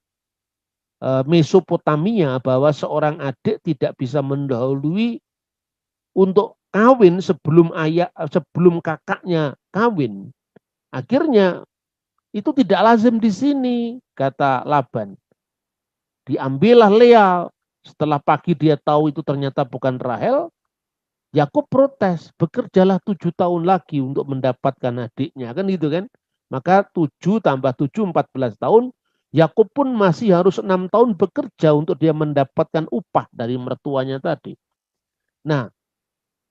Mesopotamia bahwa seorang adik tidak bisa mendahului untuk kawin sebelum kakaknya kawin. Akhirnya itu tidak lazim di sini, kata Laban. Diambillah Lea. Setelah pagi dia tahu itu ternyata bukan Rahel. Yakub protes, bekerjalah 7 tahun lagi untuk mendapatkan adiknya, kan gitu kan? Maka 7 tambah 7, 14 tahun. Yakub pun masih harus 6 tahun bekerja untuk dia mendapatkan upah dari mertuanya tadi. Nah,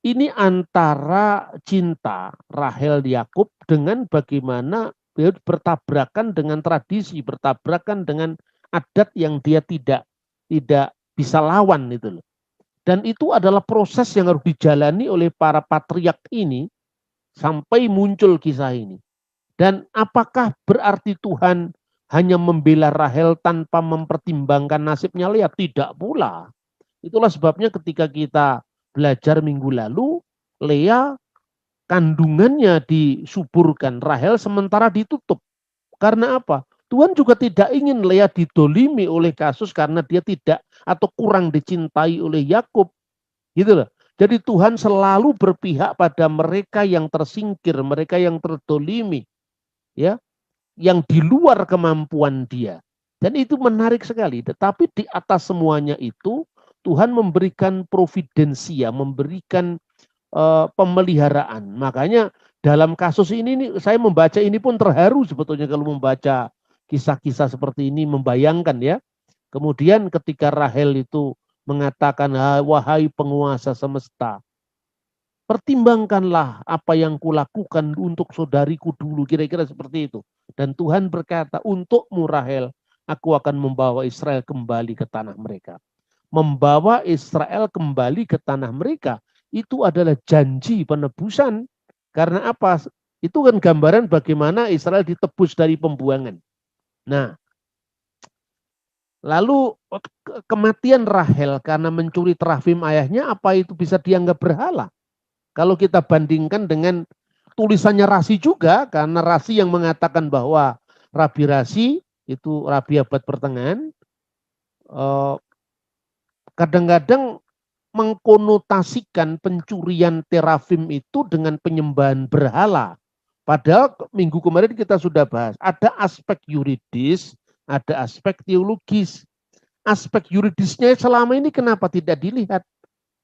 ini antara cinta Rahel Yakub dengan bagaimana bertabrakan dengan tradisi, bertabrakan dengan adat yang dia tidak bisa lawan itu loh. Dan itu adalah proses yang harus dijalani oleh para patriark ini sampai muncul kisah ini. Dan apakah berarti Tuhan hanya membela Rahel tanpa mempertimbangkan nasibnya Lea? Tidak pula. Itulah sebabnya ketika kita belajar minggu lalu, Lea kandungannya disuburkan, Rahel sementara ditutup. Karena apa? Tuhan juga tidak ingin Lea didolimi oleh kasus karena dia tidak atau kurang dicintai oleh Yakub. Gitu loh. Jadi Tuhan selalu berpihak pada mereka yang tersingkir, mereka yang terdolimi. Ya, yang di luar kemampuan dia. Dan itu menarik sekali. Tetapi di atas semuanya itu Tuhan memberikan providensia, memberikan pemeliharaan. Makanya dalam kasus ini saya membaca ini pun terharu sebetulnya kalau membaca kisah-kisah seperti ini, membayangkan ya. Kemudian ketika Rahel itu mengatakan, wahai penguasa semesta, pertimbangkanlah apa yang kulakukan untuk saudariku dulu, kira-kira seperti itu. Dan Tuhan berkata, untukmu Rahel, aku akan membawa Israel kembali ke tanah mereka. Membawa Israel kembali ke tanah mereka, itu adalah janji penebusan. Karena apa? Itu kan gambaran bagaimana Israel ditebus dari pembuangan. Nah, lalu kematian Rahel karena mencuri terafim ayahnya, apa itu bisa dianggap berhala? Kalau kita bandingkan dengan tulisannya Rasi juga, karena Rasi yang mengatakan bahwa Rabi Rasi, itu Rabi abad pertengahan, kadang-kadang mengkonotasikan pencurian terafim itu dengan penyembahan berhala. Padahal minggu kemarin kita sudah bahas, ada aspek yuridis, ada aspek teologis. Aspek yuridisnya selama ini kenapa tidak dilihat?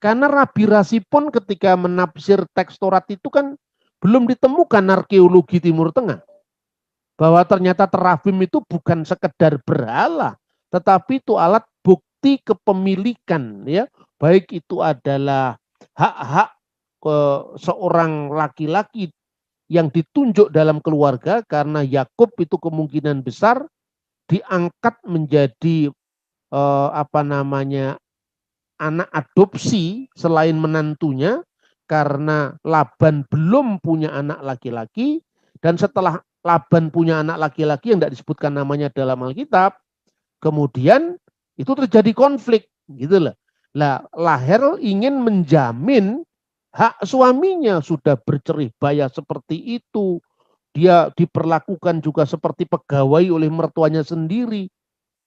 Karena Rabi Rasi pun ketika menafsir teks Taurat itu kan belum ditemukan arkeologi Timur Tengah. Bahwa ternyata terafim itu bukan sekedar berhala, tetapi itu alat bukti kepemilikan, ya. Baik itu adalah hak-hak seorang laki-laki yang ditunjuk dalam keluarga, karena Yakub itu kemungkinan besar diangkat menjadi anak adopsi selain menantunya, karena Laban belum punya anak laki-laki, dan setelah Laban punya anak laki-laki yang tidak disebutkan namanya dalam Alkitab, kemudian itu terjadi konflik, gitu loh. Lah, Rahel ingin menjamin hak suaminya, sudah bercerih bayar seperti itu, dia diperlakukan juga seperti pegawai oleh mertuanya sendiri.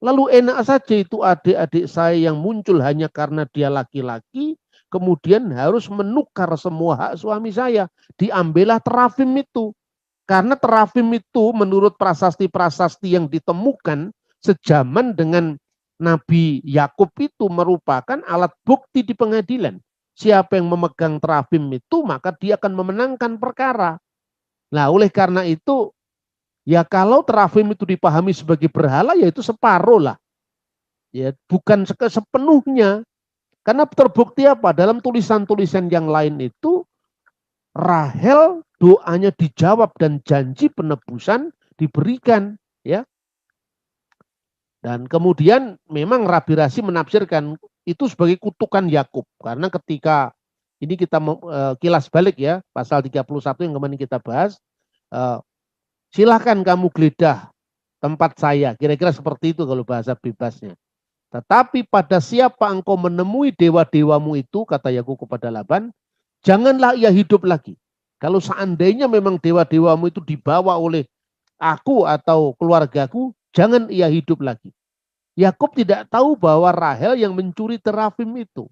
Lalu enak saja itu adik-adik saya yang muncul hanya karena dia laki-laki, kemudian harus menukar semua hak suami saya. Diambillah terafim itu. Karena terafim itu menurut prasasti-prasasti yang ditemukan sejaman dengan Nabi Yakub itu merupakan alat bukti di pengadilan. Siapa yang memegang terafim itu, maka dia akan memenangkan perkara. Nah, oleh karena itu, ya kalau terafim itu dipahami sebagai berhala, ya itu separuh lah. Ya, bukan sepenuhnya. Karena terbukti apa? Dalam tulisan-tulisan yang lain itu, Rahel doanya dijawab dan janji penebusan diberikan, ya. Dan kemudian memang Rabi Rasi menafsirkan itu sebagai kutukan Yakub, karena ketika ini kita kilas balik ya, pasal 31 yang kemarin kita bahas, silahkan kamu geledah tempat saya, kira-kira seperti itu kalau bahasa bebasnya. Tetapi pada siapa engkau menemui dewa-dewamu itu, kata Yakub kepada Laban, janganlah ia hidup lagi. Kalau seandainya memang dewa-dewamu itu dibawa oleh aku atau keluargaku, jangan ia hidup lagi. Yakub tidak tahu bahwa Rahel yang mencuri terafim itu.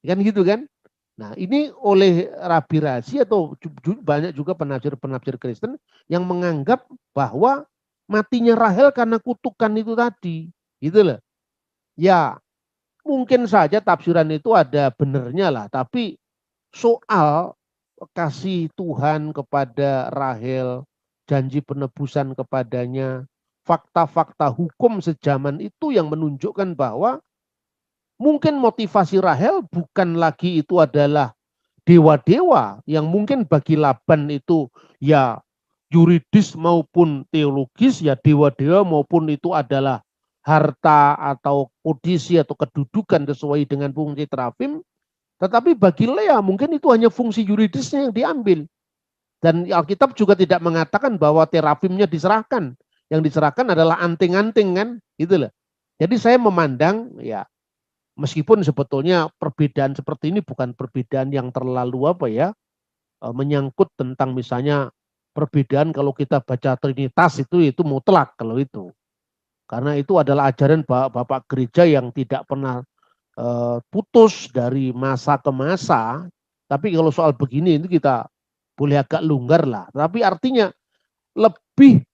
Kan gitu kan? Nah, ini oleh Rabi Rasi atau banyak juga penafsir-penafsir Kristen yang menganggap bahwa matinya Rahel karena kutukan itu tadi. Gitu loh. Ya, mungkin saja tafsiran itu ada benernya lah, tapi soal kasih Tuhan kepada Rahel, janji penebusan kepadanya, fakta-fakta hukum sejaman itu yang menunjukkan bahwa mungkin motivasi Rahel bukan lagi itu adalah dewa-dewa yang mungkin bagi Laban itu ya yuridis maupun teologis, ya dewa-dewa maupun itu adalah harta atau kondisi atau kedudukan sesuai dengan fungsi terafim. Tetapi bagi Lea mungkin itu hanya fungsi yuridisnya yang diambil. Dan Alkitab juga tidak mengatakan bahwa terafimnya diserahkan. Yang diserahkan adalah anting-anting kan, gitu loh. Jadi saya memandang ya, meskipun sebetulnya perbedaan seperti ini bukan perbedaan yang terlalu apa ya, menyangkut tentang misalnya perbedaan kalau kita baca Trinitas itu mutlak kalau itu. Karena itu adalah ajaran Bapak Gereja yang tidak pernah putus dari masa ke masa. Tapi kalau soal begini itu kita boleh agak longgar lah. Tapi artinya lebih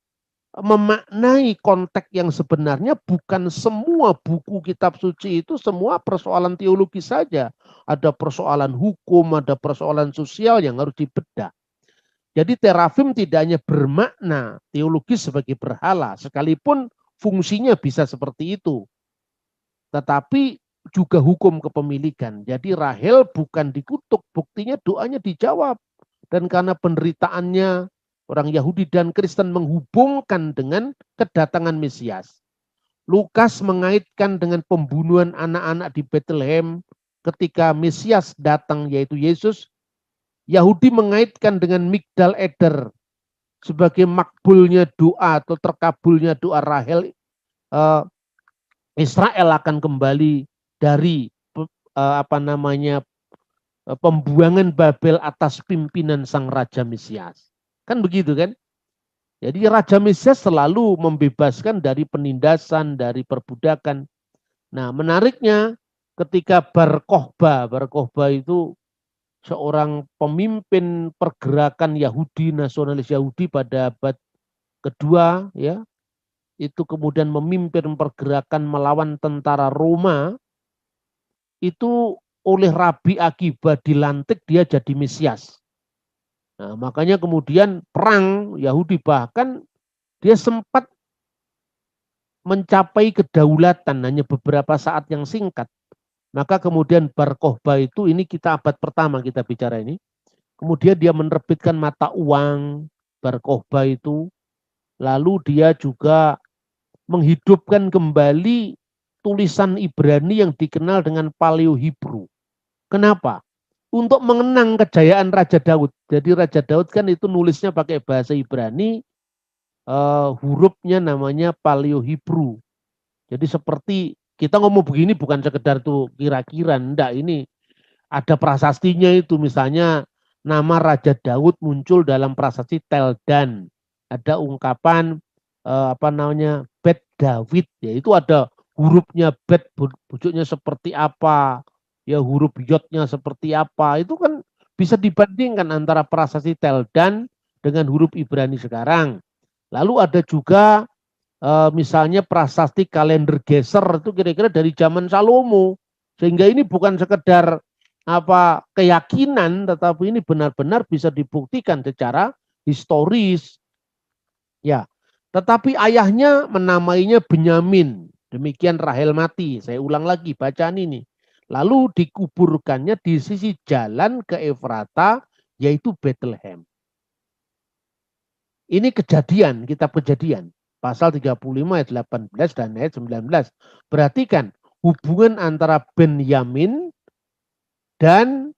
memaknai konteks yang sebenarnya bukan semua buku kitab suci itu semua persoalan teologi saja. Ada persoalan hukum, ada persoalan sosial yang harus dibedah. Jadi terafim tidak hanya bermakna teologis sebagai berhala, sekalipun fungsinya bisa seperti itu. Tetapi juga hukum kepemilikan. Jadi Rahel bukan dikutuk, buktinya doanya dijawab. Dan karena penderitaannya orang Yahudi dan Kristen menghubungkan dengan kedatangan Mesias. Lukas mengaitkan dengan pembunuhan anak-anak di Bethlehem ketika Mesias datang, yaitu Yesus. Yahudi mengaitkan dengan Migdal Eder sebagai makbulnya doa atau terkabulnya doa Rahel. Israel akan kembali dari pembuangan Babel atas pimpinan sang Raja Mesias. Kan begitu kan? Jadi Raja Mesias selalu membebaskan dari penindasan, dari perbudakan. Nah, menariknya ketika Bar Kokhba itu seorang pemimpin pergerakan Yahudi, nasionalis Yahudi pada abad kedua, ya, itu kemudian memimpin pergerakan melawan tentara Roma, itu oleh Rabi Akiba dilantik dia jadi Mesias. Nah, makanya kemudian perang Yahudi bahkan dia sempat mencapai kedaulatan hanya beberapa saat yang singkat. Maka kemudian Bar Kokhba itu, ini kita abad pertama kita bicara ini, kemudian dia menerbitkan mata uang Bar Kokhba itu, lalu dia juga menghidupkan kembali tulisan Ibrani yang dikenal dengan Paleo Hebrew. Kenapa? Untuk mengenang kejayaan Raja Daud. Jadi Raja Daud kan itu nulisnya pakai bahasa Ibrani, hurufnya namanya Paleo Hebrew. Jadi seperti kita ngomong begini bukan sekedar tuh kira-kira, enggak, ini ada prasastinya itu. Misalnya nama Raja Daud muncul dalam prasasti Teldan. Ada ungkapan Bet David, ya itu ada hurufnya Bet, bujuknya seperti apa, ya huruf yodnya seperti apa. Itu kan bisa dibandingkan antara prasasti Teldan dengan huruf Ibrani sekarang. Lalu ada juga misalnya prasasti kalender Geser, itu kira-kira dari zaman Salomo. Sehingga ini bukan sekedar keyakinan, tetapi ini benar-benar bisa dibuktikan secara historis. Ya, tetapi ayahnya menamainya Benyamin. Demikian Rahel mati. Saya ulang lagi bacaan ini. Lalu dikuburkannya di sisi jalan ke Efrata, yaitu Bethlehem. Ini kejadian, kitab Kejadian. Pasal 35 ayat 18 dan ayat 19. Perhatikan hubungan antara Benyamin dan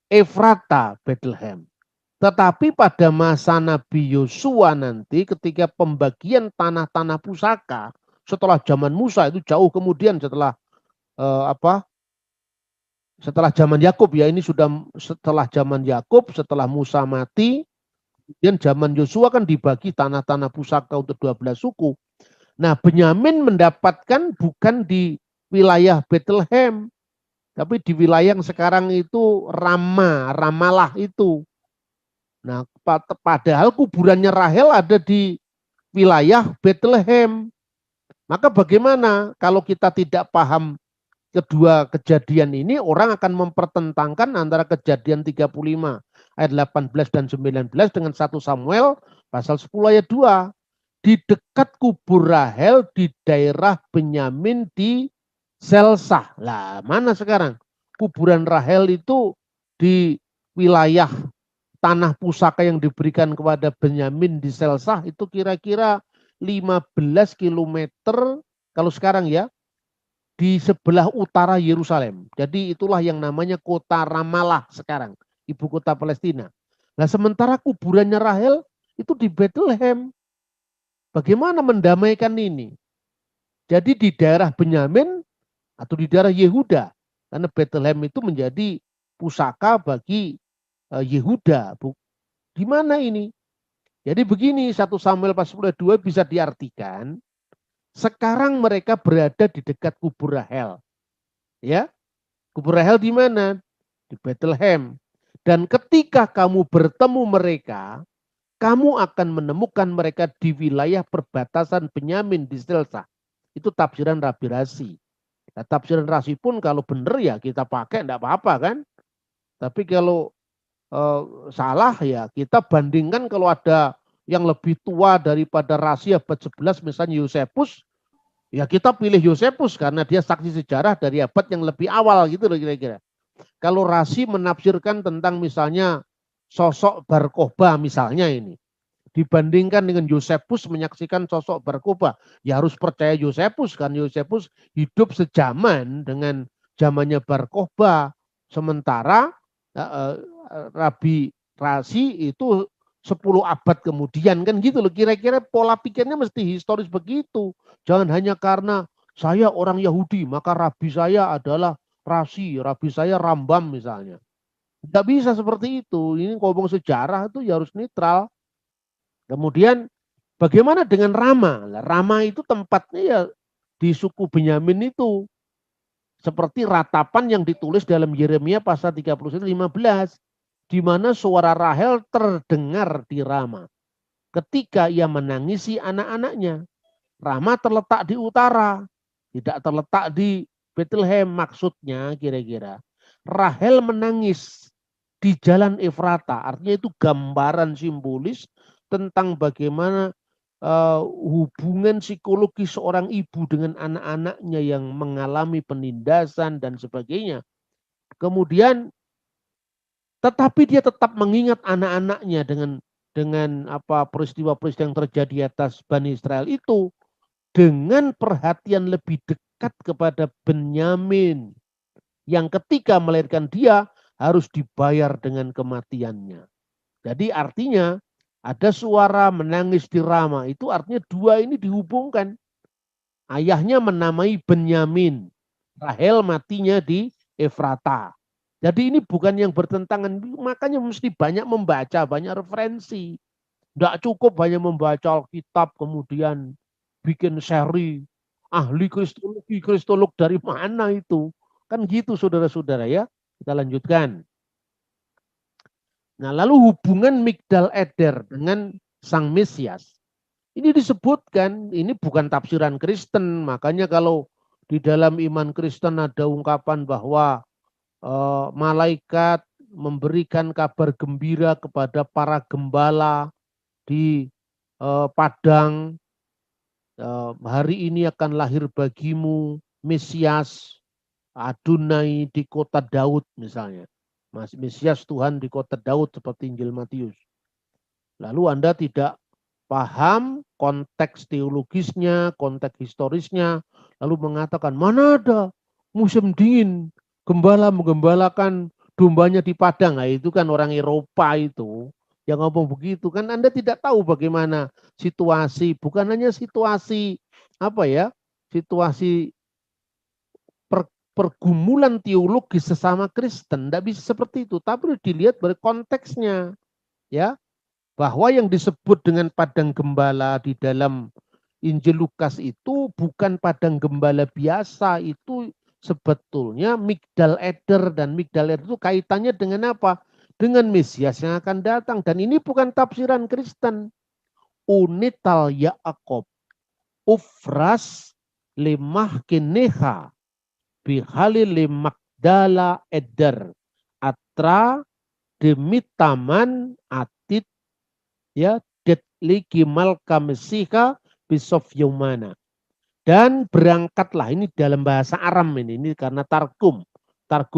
Efrata, Bethlehem. Tetapi pada masa Nabi Yosua nanti ketika pembagian tanah-tanah pusaka setelah zaman Musa, itu jauh kemudian setelah setelah zaman Yakub, ya, ini sudah setelah zaman Yakub, setelah Musa mati. Kemudian zaman Yosua kan dibagi tanah-tanah pusaka untuk 12 suku. Nah, Benyamin mendapatkan bukan di wilayah Bethlehem, tapi di wilayah yang sekarang itu Ramalah itu. Nah, padahal kuburannya Rahel ada di wilayah Bethlehem. Maka bagaimana kalau kita tidak paham kedua kejadian ini, orang akan mempertentangkan antara Kejadian 35 ayat 18 dan 19 dengan 1 Samuel pasal 10 ayat 2. Di dekat kubur Rahel di daerah Benyamin di Selsah. Lah, mana sekarang? Kuburan Rahel itu di wilayah tanah pusaka yang diberikan kepada Benyamin di Selsah itu kira-kira 15 kilometer kalau sekarang, ya, di sebelah utara Yerusalem. Jadi itulah yang namanya kota Ramallah sekarang, ibu kota Palestina. Nah, sementara kuburannya Rahel itu di Bethlehem. Bagaimana mendamaikan ini? Jadi di daerah Benyamin atau di daerah Yehuda, karena Bethlehem itu menjadi pusaka bagi Yehuda. Di mana ini? Jadi begini, 1 Samuel pasal 10 bisa diartikan, sekarang mereka berada di dekat kubur Rahel. Ya, kubur Rahel di mana? Di Bethlehem. Dan ketika kamu bertemu mereka, kamu akan menemukan mereka di wilayah perbatasan Benyamin di Selsah. Itu tafsiran Rabi Rasi. Nah, tafsiran Rasi pun kalau benar ya kita pakai, enggak apa-apa kan. Tapi kalau salah ya kita bandingkan, kalau ada yang lebih tua daripada Rasi abad 11 misalnya Yosefus, Ya kita pilih Yosefus karena dia saksi sejarah dari abad yang lebih awal gitu loh kira-kira. Kalau Rasi menafsirkan tentang misalnya sosok Bar Kokhba misalnya ini, dibandingkan dengan Yosefus menyaksikan sosok Bar Kokhba, ya harus percaya Yosefus kan. Yosefus hidup sejaman dengan zamannya Bar Kokhba. Sementara Rabi Rasi itu 10 abad kemudian kan gitu loh. Kira-kira pola pikirnya mesti historis begitu. Jangan hanya karena saya orang Yahudi maka rabi saya adalah Rasi, rabi saya Rambam misalnya. Tidak bisa seperti itu. Ini ngomong sejarah itu ya harus netral. Kemudian bagaimana dengan Rama? Rama itu tempatnya ya di suku Benyamin itu. Seperti ratapan yang ditulis dalam Yeremia pasal 31:15. Di mana suara Rahel terdengar di Rama. Ketika ia menangisi anak-anaknya. Rama terletak di utara. Tidak terletak di Bethlehem maksudnya kira-kira. Rahel menangis di jalan Efrata. Artinya itu gambaran simbolis tentang bagaimana hubungan psikologi seorang ibu dengan anak-anaknya yang mengalami penindasan dan sebagainya. Kemudian tetapi dia tetap mengingat anak-anaknya dengan apa peristiwa-peristiwa yang terjadi atas Bani Israel itu dengan perhatian lebih dekat kepada Benyamin yang ketika melahirkan dia harus dibayar dengan kematiannya. Jadi artinya ada suara menangis di Rama, itu artinya dua ini dihubungkan. Ayahnya menamai Benyamin, Rahel matinya di Efrata. Jadi ini bukan yang bertentangan, makanya mesti banyak membaca, banyak referensi. Tidak cukup hanya membaca Alkitab kemudian bikin seri ahli kristolog dari mana itu. Kan gitu saudara-saudara ya. Kita lanjutkan. Nah lalu hubungan Migdal Eder dengan Sang Mesias. Ini disebutkan, ini bukan tafsiran Kristen. Makanya kalau di dalam iman Kristen ada ungkapan bahwa malaikat memberikan kabar gembira kepada para gembala di padang, hari ini akan lahir bagimu Mesias Adonai di kota Daud misalnya. Mesias Tuhan di kota Daud seperti Injil Matius. Lalu Anda tidak paham konteks teologisnya, konteks historisnya, lalu mengatakan mana ada musim dingin gembala menggembalakan dombanya di padang. Nah, itu kan orang Eropa itu yang ngomong begitu kan. Anda tidak tahu bagaimana situasi, bukan hanya situasi apa ya, situasi pergumulan teologis sesama Kristen, tidak bisa seperti itu, tapi dilihat dari konteksnya ya, bahwa yang disebut dengan padang gembala di dalam Injil Lukas itu bukan padang gembala biasa, itu sebetulnya Migdal Eder, dan Migdal Eder itu kaitannya dengan apa? Dengan Mesias yang akan datang. Dan ini bukan tafsiran Kristen. Unital Yaakov ufras lemah keneha bihali lemakdala eder atra demitaman atit ya detliki malka mesika bisof yomana. Dan berangkatlah, ini dalam bahasa Aram ini karena Targum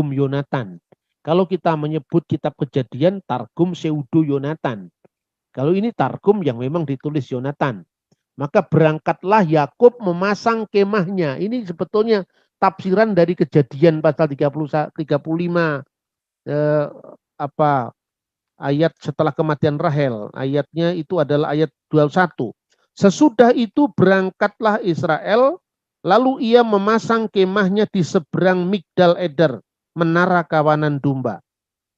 Yonatan. Kalau kita menyebut kitab Kejadian, Targum Pseudo Yonatan. Kalau ini Targum yang memang ditulis Yonatan. Maka berangkatlah Yakub memasang kemahnya. Ini sebetulnya tafsiran dari Kejadian pasal 35 ayat setelah kematian Rahel. Ayatnya itu adalah ayat 21. Sesudah itu berangkatlah Israel, lalu ia memasang kemahnya di seberang Migdal Eder, menara kawanan domba.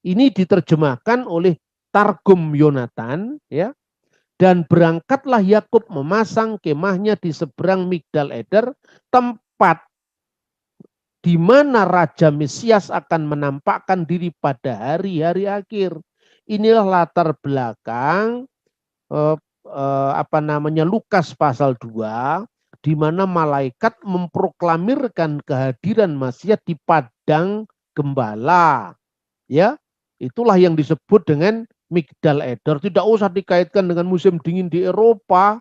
Ini diterjemahkan oleh Targum Yonatan, ya. Dan berangkatlah Yakub memasang kemahnya di seberang Migdal Eder, tempat di mana Raja Mesias akan menampakkan diri pada hari-hari akhir. Inilah latar belakang Lukas pasal 2, di mana malaikat memproklamirkan kehadiran Mesias di padang gembala. Ya, itulah yang disebut dengan Migdal Eder. Tidak usah dikaitkan dengan musim dingin di Eropa.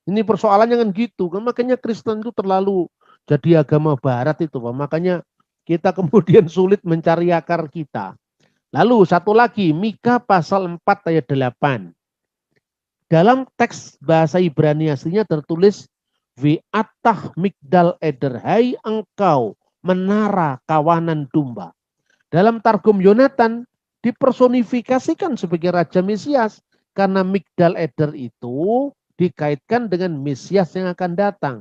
Ini persoalannya kan gitu. Kan makanya Kristen itu terlalu jadi agama barat itu, Pak. Makanya kita kemudian sulit mencari akar kita. Lalu satu lagi, Mika pasal 4 ayat 8. Dalam teks bahasa Ibrani aslinya tertulis Vi'atah migdal eder, hai engkau menara kawanan domba. Dalam Targum Yonatan dipersonifikasikan sebagai Raja Mesias karena migdal eder itu dikaitkan dengan Mesias yang akan datang.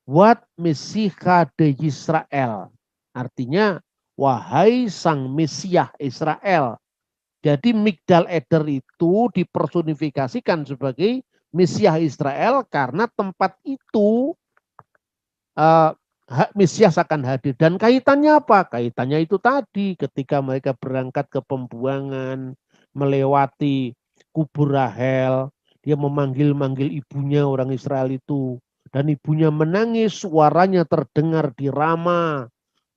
Wat Mesiha de Israel. Artinya, wahai sang Mesias Israel. Jadi migdal eder itu dipersonifikasikan sebagai Mesias Israel karena tempat itu Mesias akan hadir. Dan kaitannya apa? Kaitannya itu tadi ketika mereka berangkat ke pembuangan, melewati kubur Rahel, dia memanggil-manggil ibunya orang Israel itu. Dan ibunya menangis, suaranya terdengar di Rama.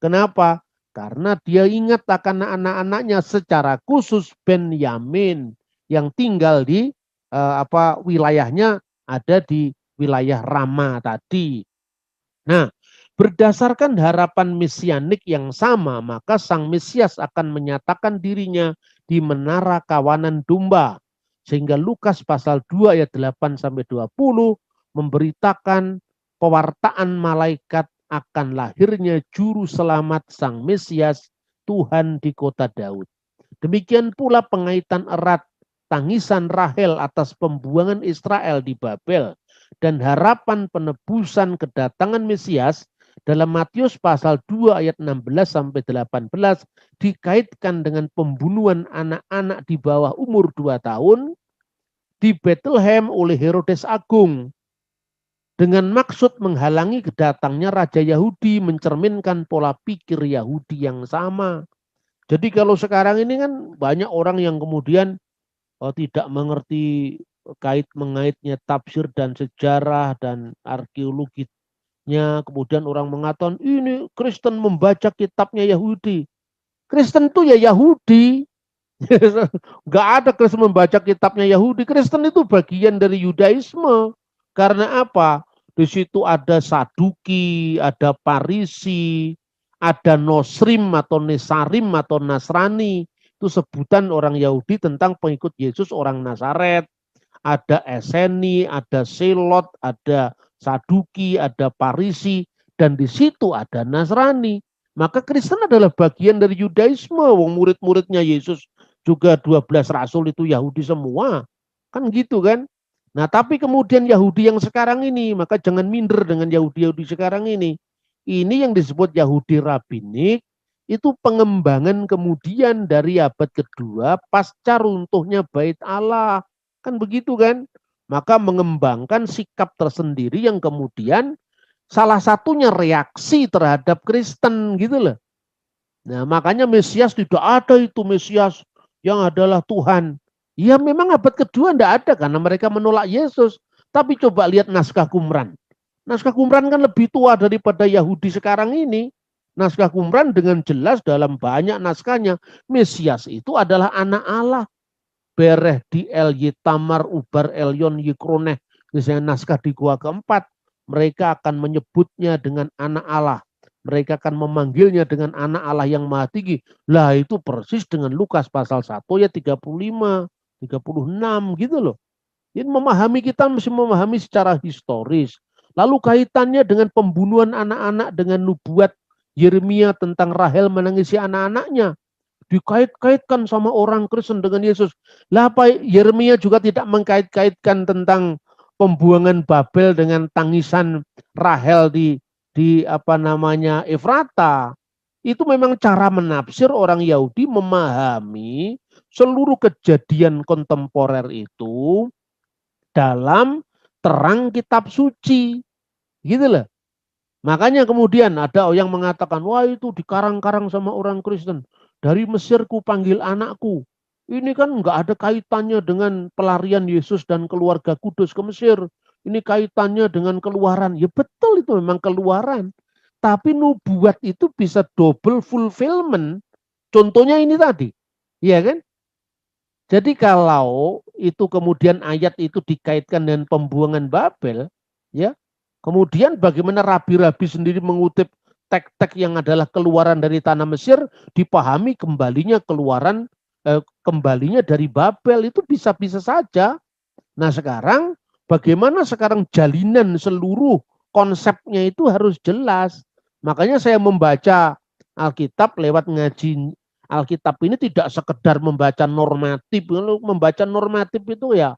Kenapa? Karena dia ingat akan anak-anaknya, secara khusus Benyamin yang tinggal di wilayahnya ada di wilayah Rama tadi. Nah, berdasarkan harapan mesianik yang sama, maka sang Mesias akan menyatakan dirinya di menara kawanan domba. Sehingga Lukas pasal 2 ayat 8 sampai 20 memberitakan pewartaan malaikat akan lahirnya juru selamat sang Mesias Tuhan di kota Daud. Demikian pula pengaitan erat tangisan Rahel atas pembuangan Israel di Babel dan harapan penebusan kedatangan Mesias dalam Matius pasal 2 ayat 16 sampai 18 dikaitkan dengan pembunuhan anak-anak di bawah umur 2 tahun di Bethlehem oleh Herodes Agung dengan maksud menghalangi kedatangnya Raja Yahudi, mencerminkan pola pikir Yahudi yang sama. Jadi kalau sekarang ini kan banyak orang yang kemudian tidak mengerti mengait-mengaitnya tafsir dan sejarah dan arkeologinya. Kemudian orang mengatakan ini Kristen membaca kitabnya Yahudi. Kristen itu ya Yahudi. Enggak ada Kristen membaca kitabnya Yahudi. Kristen itu bagian dari Yudaisme. Karena apa? Di situ ada Saduki, ada Parisi, ada Nosrim atau Nesarim atau Nasrani. Itu sebutan orang Yahudi tentang pengikut Yesus orang Nazaret. Ada Eseni, ada Selot, ada Saduki, ada Parisi, dan di situ ada Nasrani. Maka Kristen adalah bagian dari Yudaisme. Wong murid-muridnya Yesus juga 12 rasul itu Yahudi semua. Kan gitu kan? Nah, tapi kemudian Yahudi yang sekarang ini, maka jangan minder dengan Yahudi-Yahudi sekarang ini. Ini yang disebut Yahudi Rabbinik, itu pengembangan kemudian dari abad kedua pasca runtuhnya Bait Allah. Kan begitu kan? Maka mengembangkan sikap tersendiri yang kemudian salah satunya reaksi terhadap Kristen gitu loh. Nah, makanya Mesias tidak ada itu Mesias yang adalah Tuhan. Ya memang abad kedua tidak ada karena mereka menolak Yesus. Tapi coba lihat naskah Qumran. Naskah Qumran kan lebih tua daripada Yahudi sekarang ini. Naskah Qumran dengan jelas dalam banyak naskahnya. Mesias itu adalah anak Allah. Bereh di el Yitamar ubar Elyon Yikroneh. Misalnya naskah di gua keempat. Mereka akan menyebutnya dengan anak Allah. Mereka akan memanggilnya dengan anak Allah yang maha tinggi. Lah itu persis dengan Lukas pasal 1 ya 35. 36 gitu loh. Jadi memahami kita mesti memahami secara historis. Lalu kaitannya dengan pembunuhan anak-anak dengan nubuat Yeremia tentang Rahel menangisi anak-anaknya. Dikait-kaitkan sama orang Kristen dengan Yesus. Lah apa Yeremia juga tidak mengkait-kaitkan tentang pembuangan Babel dengan tangisan Rahel di Efrata. Itu memang cara menafsir orang Yahudi memahami seluruh kejadian kontemporer itu dalam terang kitab suci. Gitu loh. Makanya kemudian ada yang mengatakan, wah itu dikarang-karang sama orang Kristen. Dari Mesir ku panggil anakku. Ini kan nggak ada kaitannya dengan pelarian Yesus dan keluarga kudus ke Mesir. Ini kaitannya dengan keluaran. Ya betul itu memang keluaran. Tapi nubuat itu bisa double fulfillment. Contohnya ini tadi. Iya kan? Jadi kalau itu kemudian ayat itu dikaitkan dengan pembuangan Babel, ya. Kemudian bagaimana Rabi-rabi sendiri mengutip teks-teks yang adalah keluaran dari tanah Mesir, dipahami kembalinya dari Babel, itu bisa-bisa saja. Nah sekarang bagaimana sekarang jalinan seluruh konsepnya itu harus jelas. Makanya saya membaca Alkitab lewat ngaji Alkitab ini tidak sekedar membaca normatif. Kalau membaca normatif itu ya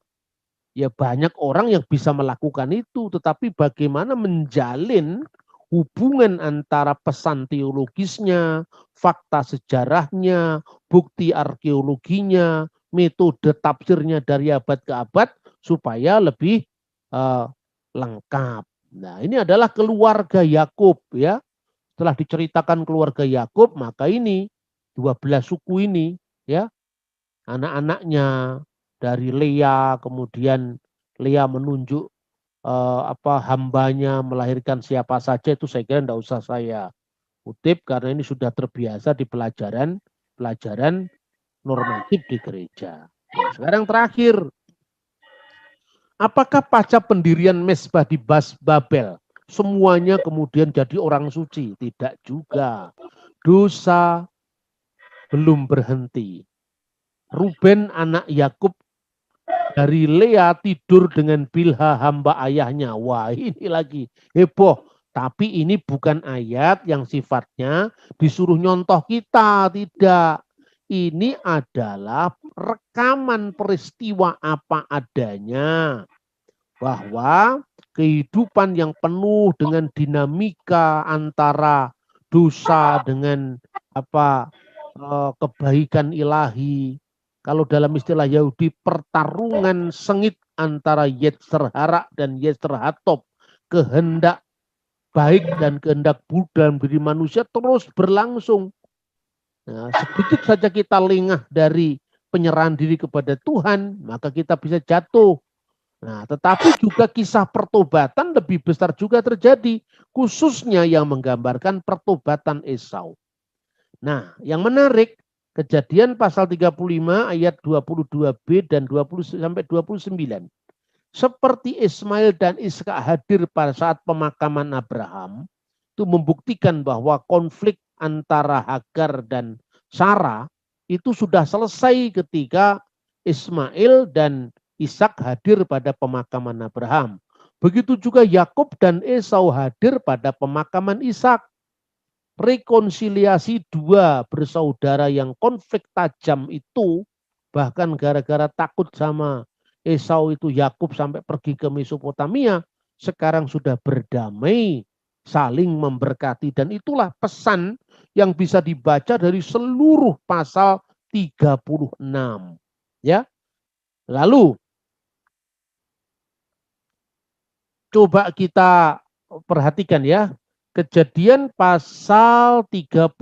banyak orang yang bisa melakukan itu, tetapi bagaimana menjalin hubungan antara pesan teologisnya, fakta sejarahnya, bukti arkeologinya, metode tafsirnya dari abad ke abad supaya lebih lengkap. Nah, ini adalah keluarga Yakub, ya. Setelah diceritakan keluarga Yakub, maka ini 12 suku ini, ya, anak-anaknya dari Lea, kemudian Lea menunjuk hambanya melahirkan siapa saja, itu saya kira tidak usah saya kutip karena ini sudah terbiasa di pelajaran normatif di gereja. Nah, sekarang terakhir, apakah pasca pendirian mezbah di Babel semuanya kemudian jadi orang suci? Tidak juga. Dosa belum berhenti. Ruben anak Yakub dari Lea tidur dengan Bilha hamba ayahnya. Wah, ini lagi heboh. Tapi ini bukan ayat yang sifatnya disuruh nyontoh kita, tidak. Ini adalah rekaman peristiwa apa adanya. Bahwa kehidupan yang penuh dengan dinamika antara dosa dengan kebaikan ilahi. Kalau dalam istilah Yahudi, pertarungan sengit antara Yetzer Hara dan Yetzer Hatop, kehendak baik dan kehendak buruk dalam diri manusia terus berlangsung. Nah, sedikit saja kita lengah dari penyerahan diri kepada Tuhan, maka kita bisa jatuh. Nah, tetapi juga kisah pertobatan lebih besar juga terjadi, khususnya yang menggambarkan pertobatan Esau. Nah, yang menarik, Kejadian pasal 35 ayat 22b dan 20 sampai 29. Seperti Ismail dan Ishak hadir pada saat pemakaman Abraham, itu membuktikan bahwa konflik antara Hagar dan Sarah itu sudah selesai ketika Ismail dan Ishak hadir pada pemakaman Abraham. Begitu juga Yakub dan Esau hadir pada pemakaman Ishak. Rekonsiliasi dua bersaudara yang konflik tajam itu, bahkan gara-gara takut sama Esau itu Yakub sampai pergi ke Mesopotamia, sekarang sudah berdamai, saling memberkati, dan itulah pesan yang bisa dibaca dari seluruh pasal 36. Ya. Lalu coba kita perhatikan ya, Kejadian pasal 36.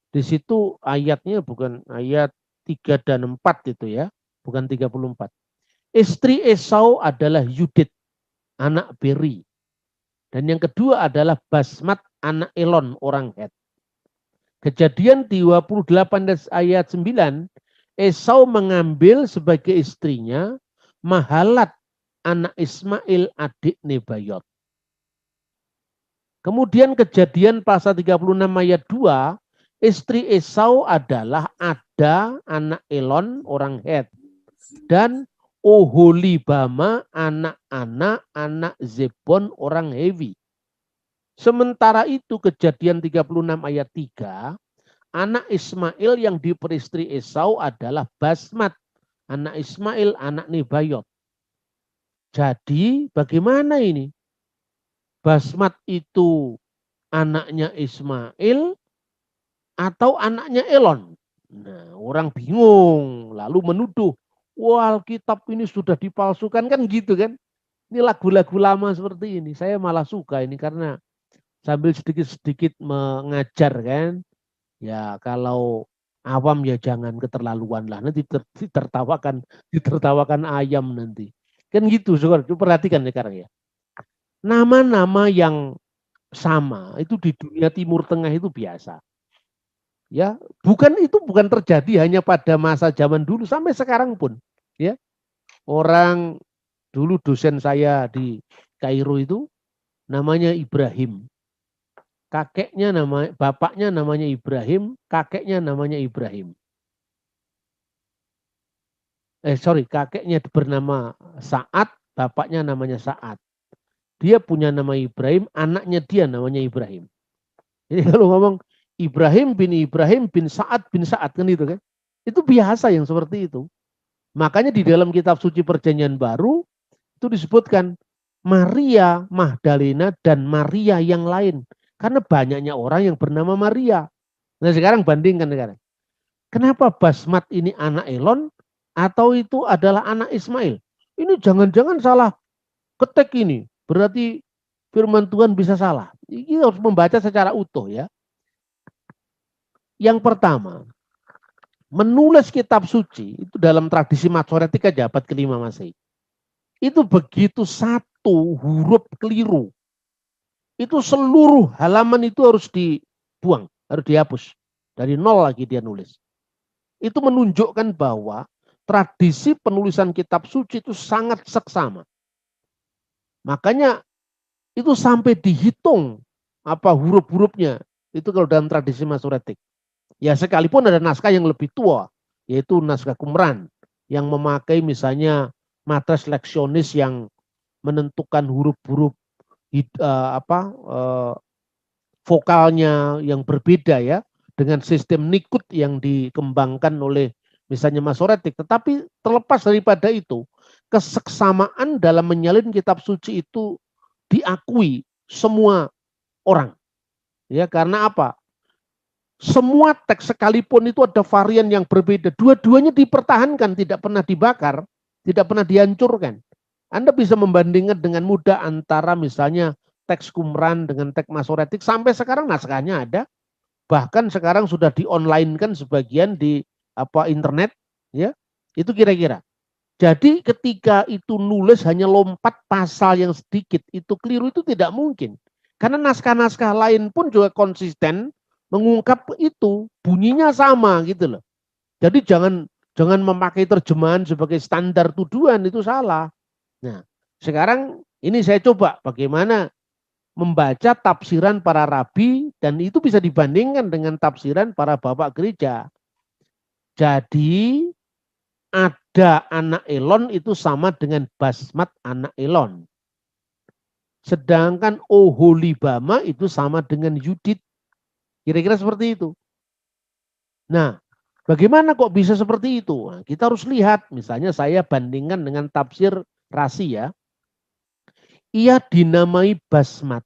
Di situ ayatnya bukan ayat 3 dan 4 itu ya, bukan 34. Istri Esau adalah Yudit, anak Beri. Dan yang kedua adalah Basmat, anak Elon, orang Het. Kejadian 28 ayat 9, Esau mengambil sebagai istrinya Mahalat, anak Ismail, adik Nebayot. Kemudian Kejadian pasal 36 ayat 2, istri Esau adalah Ada, anak Elon, orang Het. Dan Oholibama, anak Zebon, orang Hewi. Sementara itu Kejadian 36 ayat 3, anak Ismail yang diperistri Esau adalah Basmat, anak Ismail, anak Nebayot. Jadi bagaimana ini? Basmat itu anaknya Ismail atau anaknya Elon? Nah, orang bingung, lalu menuduh, wah Alkitab ini sudah dipalsukan, kan gitu kan. Ini lagu-lagu lama seperti ini. Saya malah suka ini karena sambil sedikit-sedikit mengajar kan. Ya kalau awam ya jangan keterlaluan lah, nanti ditertawakan ayam nanti. Kan gitu, saudara. Perhatikan sekarang ya. Nama-nama yang sama itu di dunia Timur Tengah itu biasa. Ya, bukan terjadi hanya pada masa zaman dulu, sampai sekarang pun. Ya, orang dulu dosen saya di Kairo itu namanya Ibrahim. Bapaknya namanya Ibrahim, kakeknya namanya Ibrahim. Kakeknya bernama Sa'ad, bapaknya namanya Sa'ad. Dia punya nama Ibrahim, anaknya dia namanya Ibrahim. Jadi kalau ngomong Ibrahim bin Sa'ad kan itu kan. Itu biasa yang seperti itu. Makanya di dalam kitab suci Perjanjian Baru itu disebutkan Maria Magdalena dan Maria yang lain. Karena banyaknya orang yang bernama Maria. Nah sekarang bandingkan sekarang. Kenapa Basmat ini anak Elon atau itu adalah anak Ismail? Ini jangan-jangan salah ketik ini. Berarti firman Tuhan bisa salah. Ini harus membaca secara utuh ya. Yang pertama, menulis kitab suci itu dalam tradisi Masoretik aja abad ke-5 Masehi. Itu begitu satu huruf keliru, itu seluruh halaman itu harus dibuang, harus dihapus. Dari nol lagi dia nulis. Itu menunjukkan bahwa tradisi penulisan kitab suci itu sangat seksama. Makanya itu sampai dihitung apa huruf-hurufnya. Itu kalau dalam tradisi Masoretik. Ya sekalipun ada naskah yang lebih tua, yaitu naskah Qumran, yang memakai misalnya matriks leksionis yang menentukan huruf-huruf vokalnya yang berbeda ya, dengan sistem nikut yang dikembangkan oleh misalnya Masoretik. Tetapi terlepas daripada itu, keseksamaan dalam menyalin kitab suci itu diakui semua orang. Ya, karena apa? Semua teks sekalipun itu ada varian yang berbeda. Dua-duanya dipertahankan, tidak pernah dibakar, tidak pernah dihancurkan. Anda bisa membandingkan dengan mudah antara misalnya teks Qumran dengan teks Masoretik. Sampai sekarang naskahnya ada. Bahkan sekarang sudah di-online-kan sebagian di internet. Ya, itu kira-kira. Jadi ketika itu nulis hanya lompat pasal yang sedikit, itu keliru, itu tidak mungkin. Karena naskah-naskah lain pun juga konsisten mengungkap itu, bunyinya sama gitu loh. Jadi jangan memakai terjemahan sebagai standar tuduhan, itu salah. Nah, sekarang ini saya coba bagaimana membaca tafsiran para rabi dan itu bisa dibandingkan dengan tafsiran para bapak gereja. Jadi ada anak Elon itu sama dengan Basmat anak Elon. Sedangkan Oholibama itu sama dengan Yudit. Kira-kira seperti itu. Nah, bagaimana kok bisa seperti itu? Nah, kita harus lihat, misalnya saya bandingkan dengan tafsir Rasi ya. Ia dinamai Basmat.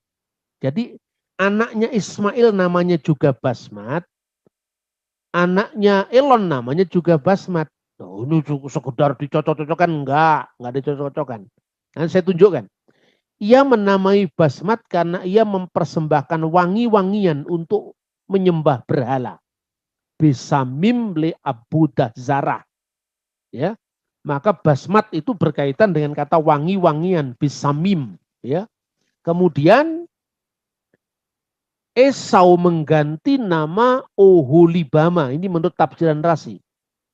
Jadi anaknya Ismail namanya juga Basmat. Anaknya Elon namanya juga Basmat. Oh, ini sekedar dicocok-cocokkan, enggak dicocok-cocokkan. Nah, saya tunjukkan. Ia menamai Basmat karena ia mempersembahkan wangi-wangian untuk menyembah berhala. Bisamim le Abu Dahzarah. Ya. Maka Basmat itu berkaitan dengan kata wangi-wangian, bisamim. Ya. Kemudian Esau mengganti nama Oholibama. Ini menurut tafsiran Rasi.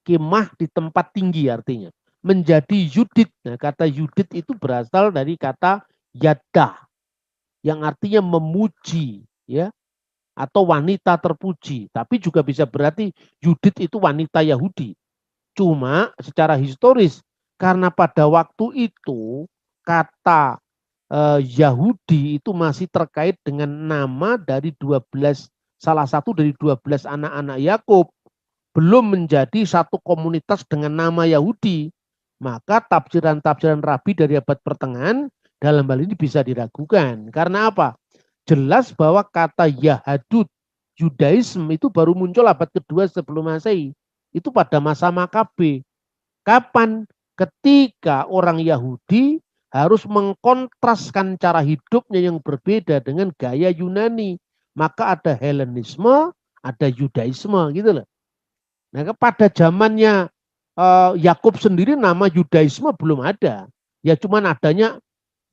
Kemah di tempat tinggi artinya. Menjadi Yudit. Nah, kata Yudit itu berasal dari kata Yadah. Yang artinya memuji. Ya. Atau wanita terpuji. Tapi juga bisa berarti Yudit itu wanita Yahudi. Cuma secara historis. Karena pada waktu itu kata Yahudi itu masih terkait dengan nama dari 12, salah satu dari 12 anak-anak Yakub, belum menjadi satu komunitas dengan nama Yahudi. Maka tafsiran-tafsiran rabi dari abad pertengahan dalam hal ini bisa diragukan. Karena apa? Jelas bahwa kata Yahudut, Judaisme itu baru muncul abad kedua sebelum Masehi. Itu pada masa Makabe. Kapan? Ketika orang Yahudi harus mengkontraskan cara hidupnya yang berbeda dengan gaya Yunani. Maka ada Helenisme, ada Yudaisme gitu loh. Nah, pada zamannya Yakub sendiri nama Yudaisme belum ada. Ya cuman adanya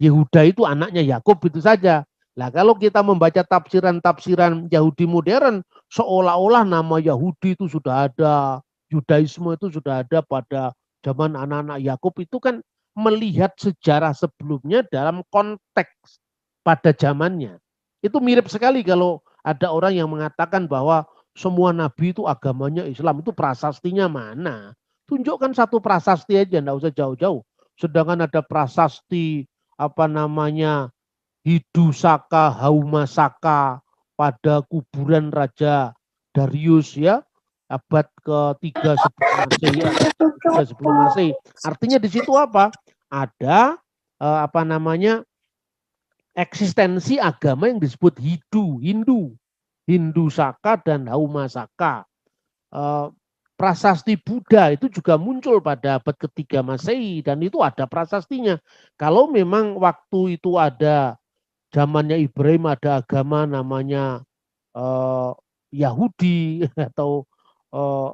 Yehuda itu anaknya Yakub itu saja. Nah, kalau kita membaca tafsiran-tafsiran Yahudi modern, seolah-olah nama Yahudi itu sudah ada, Yudaisme itu sudah ada pada zaman anak-anak Yakub itu kan melihat sejarah sebelumnya dalam konteks pada zamannya. Itu mirip sekali kalau ada orang yang mengatakan bahwa semua nabi itu agamanya Islam, itu prasastinya mana? Tunjukkan satu prasasti aja, enggak usah jauh-jauh. Sedangkan ada prasasti apa namanya Hidusaka Haumasaka pada kuburan Raja Darius ya abad ke-3 sebelum Masehi ya, 3 sebelum Masehi. Artinya di situ apa? Ada apa namanya eksistensi agama yang disebut Hindu Saka dan Haumasaka. Prasasti Buddha itu juga muncul pada abad ke-3 Masehi dan itu ada prasastinya. Kalau memang waktu itu ada zamannya Ibrahim ada agama namanya Yahudi atau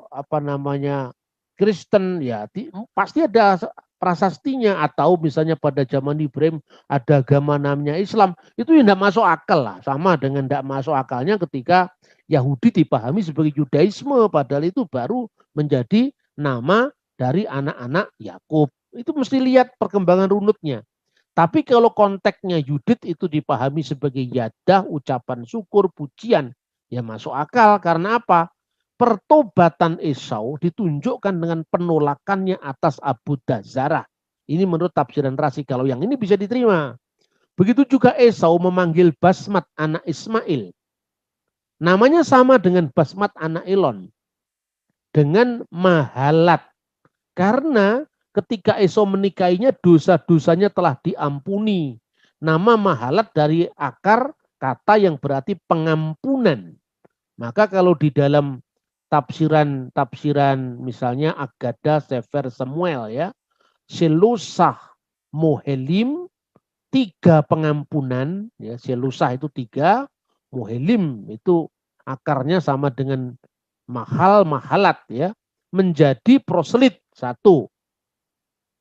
apa namanya Kristen ya pasti ada prasastinya atau misalnya pada zaman Ibrahim ada agama namanya Islam itu tidak masuk akal lah sama dengan tidak masuk akalnya ketika Yahudi dipahami sebagai Yudaisme padahal itu baru menjadi nama dari anak-anak Yakub itu mesti lihat perkembangan runutnya. Tapi kalau konteksnya Yudit itu dipahami sebagai yadah, ucapan syukur, pujian, ya masuk akal. Karena apa? Pertobatan Esau ditunjukkan dengan penolakannya atas Abu Dazarah. Ini menurut tafsiran Razi. Kalau yang ini bisa diterima. Begitu juga Esau memanggil Basmat anak Ismail. Namanya sama dengan Basmat anak Elon. Dengan Mahalat. Karena ketika Esau menikahinya dosa-dosanya telah diampuni. Nama Mahalat dari akar kata yang berarti pengampunan. Maka kalau di dalam tafsiran misalnya Agada Sefer Samuel ya, Selusah Mohelim 3 pengampunan ya, Selusah itu 3, Mohelim itu akarnya sama dengan mahalat ya, menjadi proselyt 1.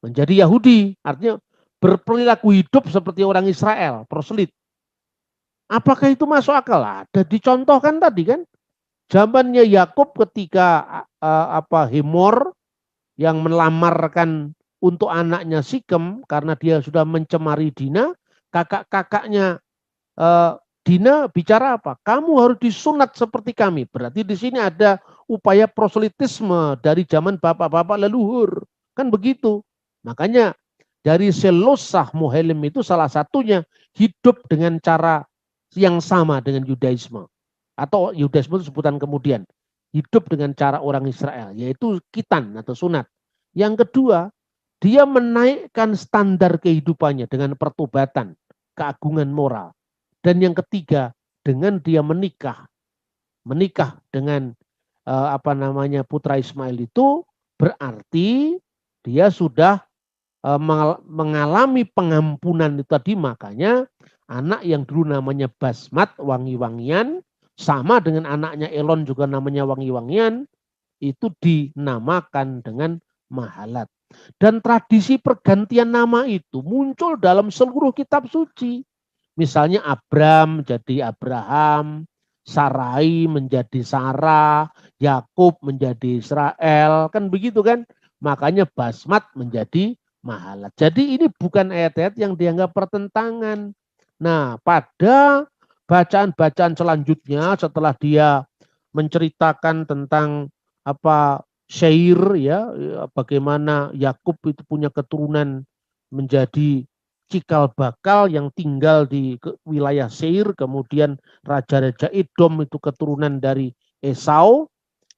Menjadi Yahudi, artinya berperilaku hidup seperti orang Israel, proselyt. Apakah itu masuk akal? Ada dicontohkan tadi kan. Zamannya Yakub ketika Hemor yang melamarkan untuk anaknya Sikem karena dia sudah mencemari Dina, kakak-kakaknya Dina bicara apa? Kamu harus disunat seperti kami. Berarti di sini ada upaya proselitisme dari zaman bapak-bapak leluhur. Kan begitu. Makanya dari Selosah Mohelim itu salah satunya hidup dengan cara yang sama dengan Yudaisme. Atau Yudaisme itu sebutan kemudian. Hidup dengan cara orang Israel, yaitu kitan atau sunat. Yang kedua, dia menaikkan standar kehidupannya dengan pertobatan, keagungan moral. Dan yang ketiga, dengan dia menikah dengan putra Ismail itu berarti dia sudah mengalami pengampunan itu tadi. Makanya anak yang dulu namanya Basmat, wangi-wangian, sama dengan anaknya Elon juga namanya wangi-wangian, itu dinamakan dengan Mahalat. Dan tradisi pergantian nama itu muncul dalam seluruh kitab suci. Misalnya Abram jadi Abraham, Sarai menjadi Sarah, Yakub menjadi Israel, kan begitu kan? Makanya Basmat menjadi Mahalat. Jadi ini bukan ayat-ayat yang dianggap pertentangan. Nah, pada bacaan-bacaan selanjutnya setelah dia menceritakan tentang syair ya, bagaimana Yakub itu punya keturunan menjadi cikal bakal yang tinggal di wilayah Seir, kemudian raja-raja Edom itu keturunan dari Esau,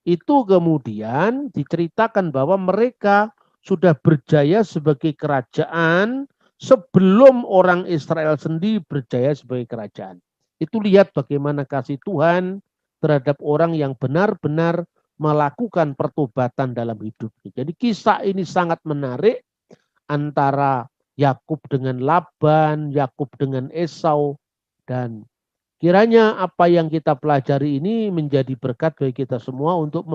itu kemudian diceritakan bahwa mereka sudah berjaya sebagai kerajaan sebelum orang Israel sendiri berjaya sebagai kerajaan. Itu lihat bagaimana kasih Tuhan terhadap orang yang benar-benar melakukan pertobatan dalam hidupnya. Jadi kisah ini sangat menarik antara Yakub dengan Laban, Yakub dengan Esau, dan kiranya apa yang kita pelajari ini menjadi berkat bagi kita semua untuk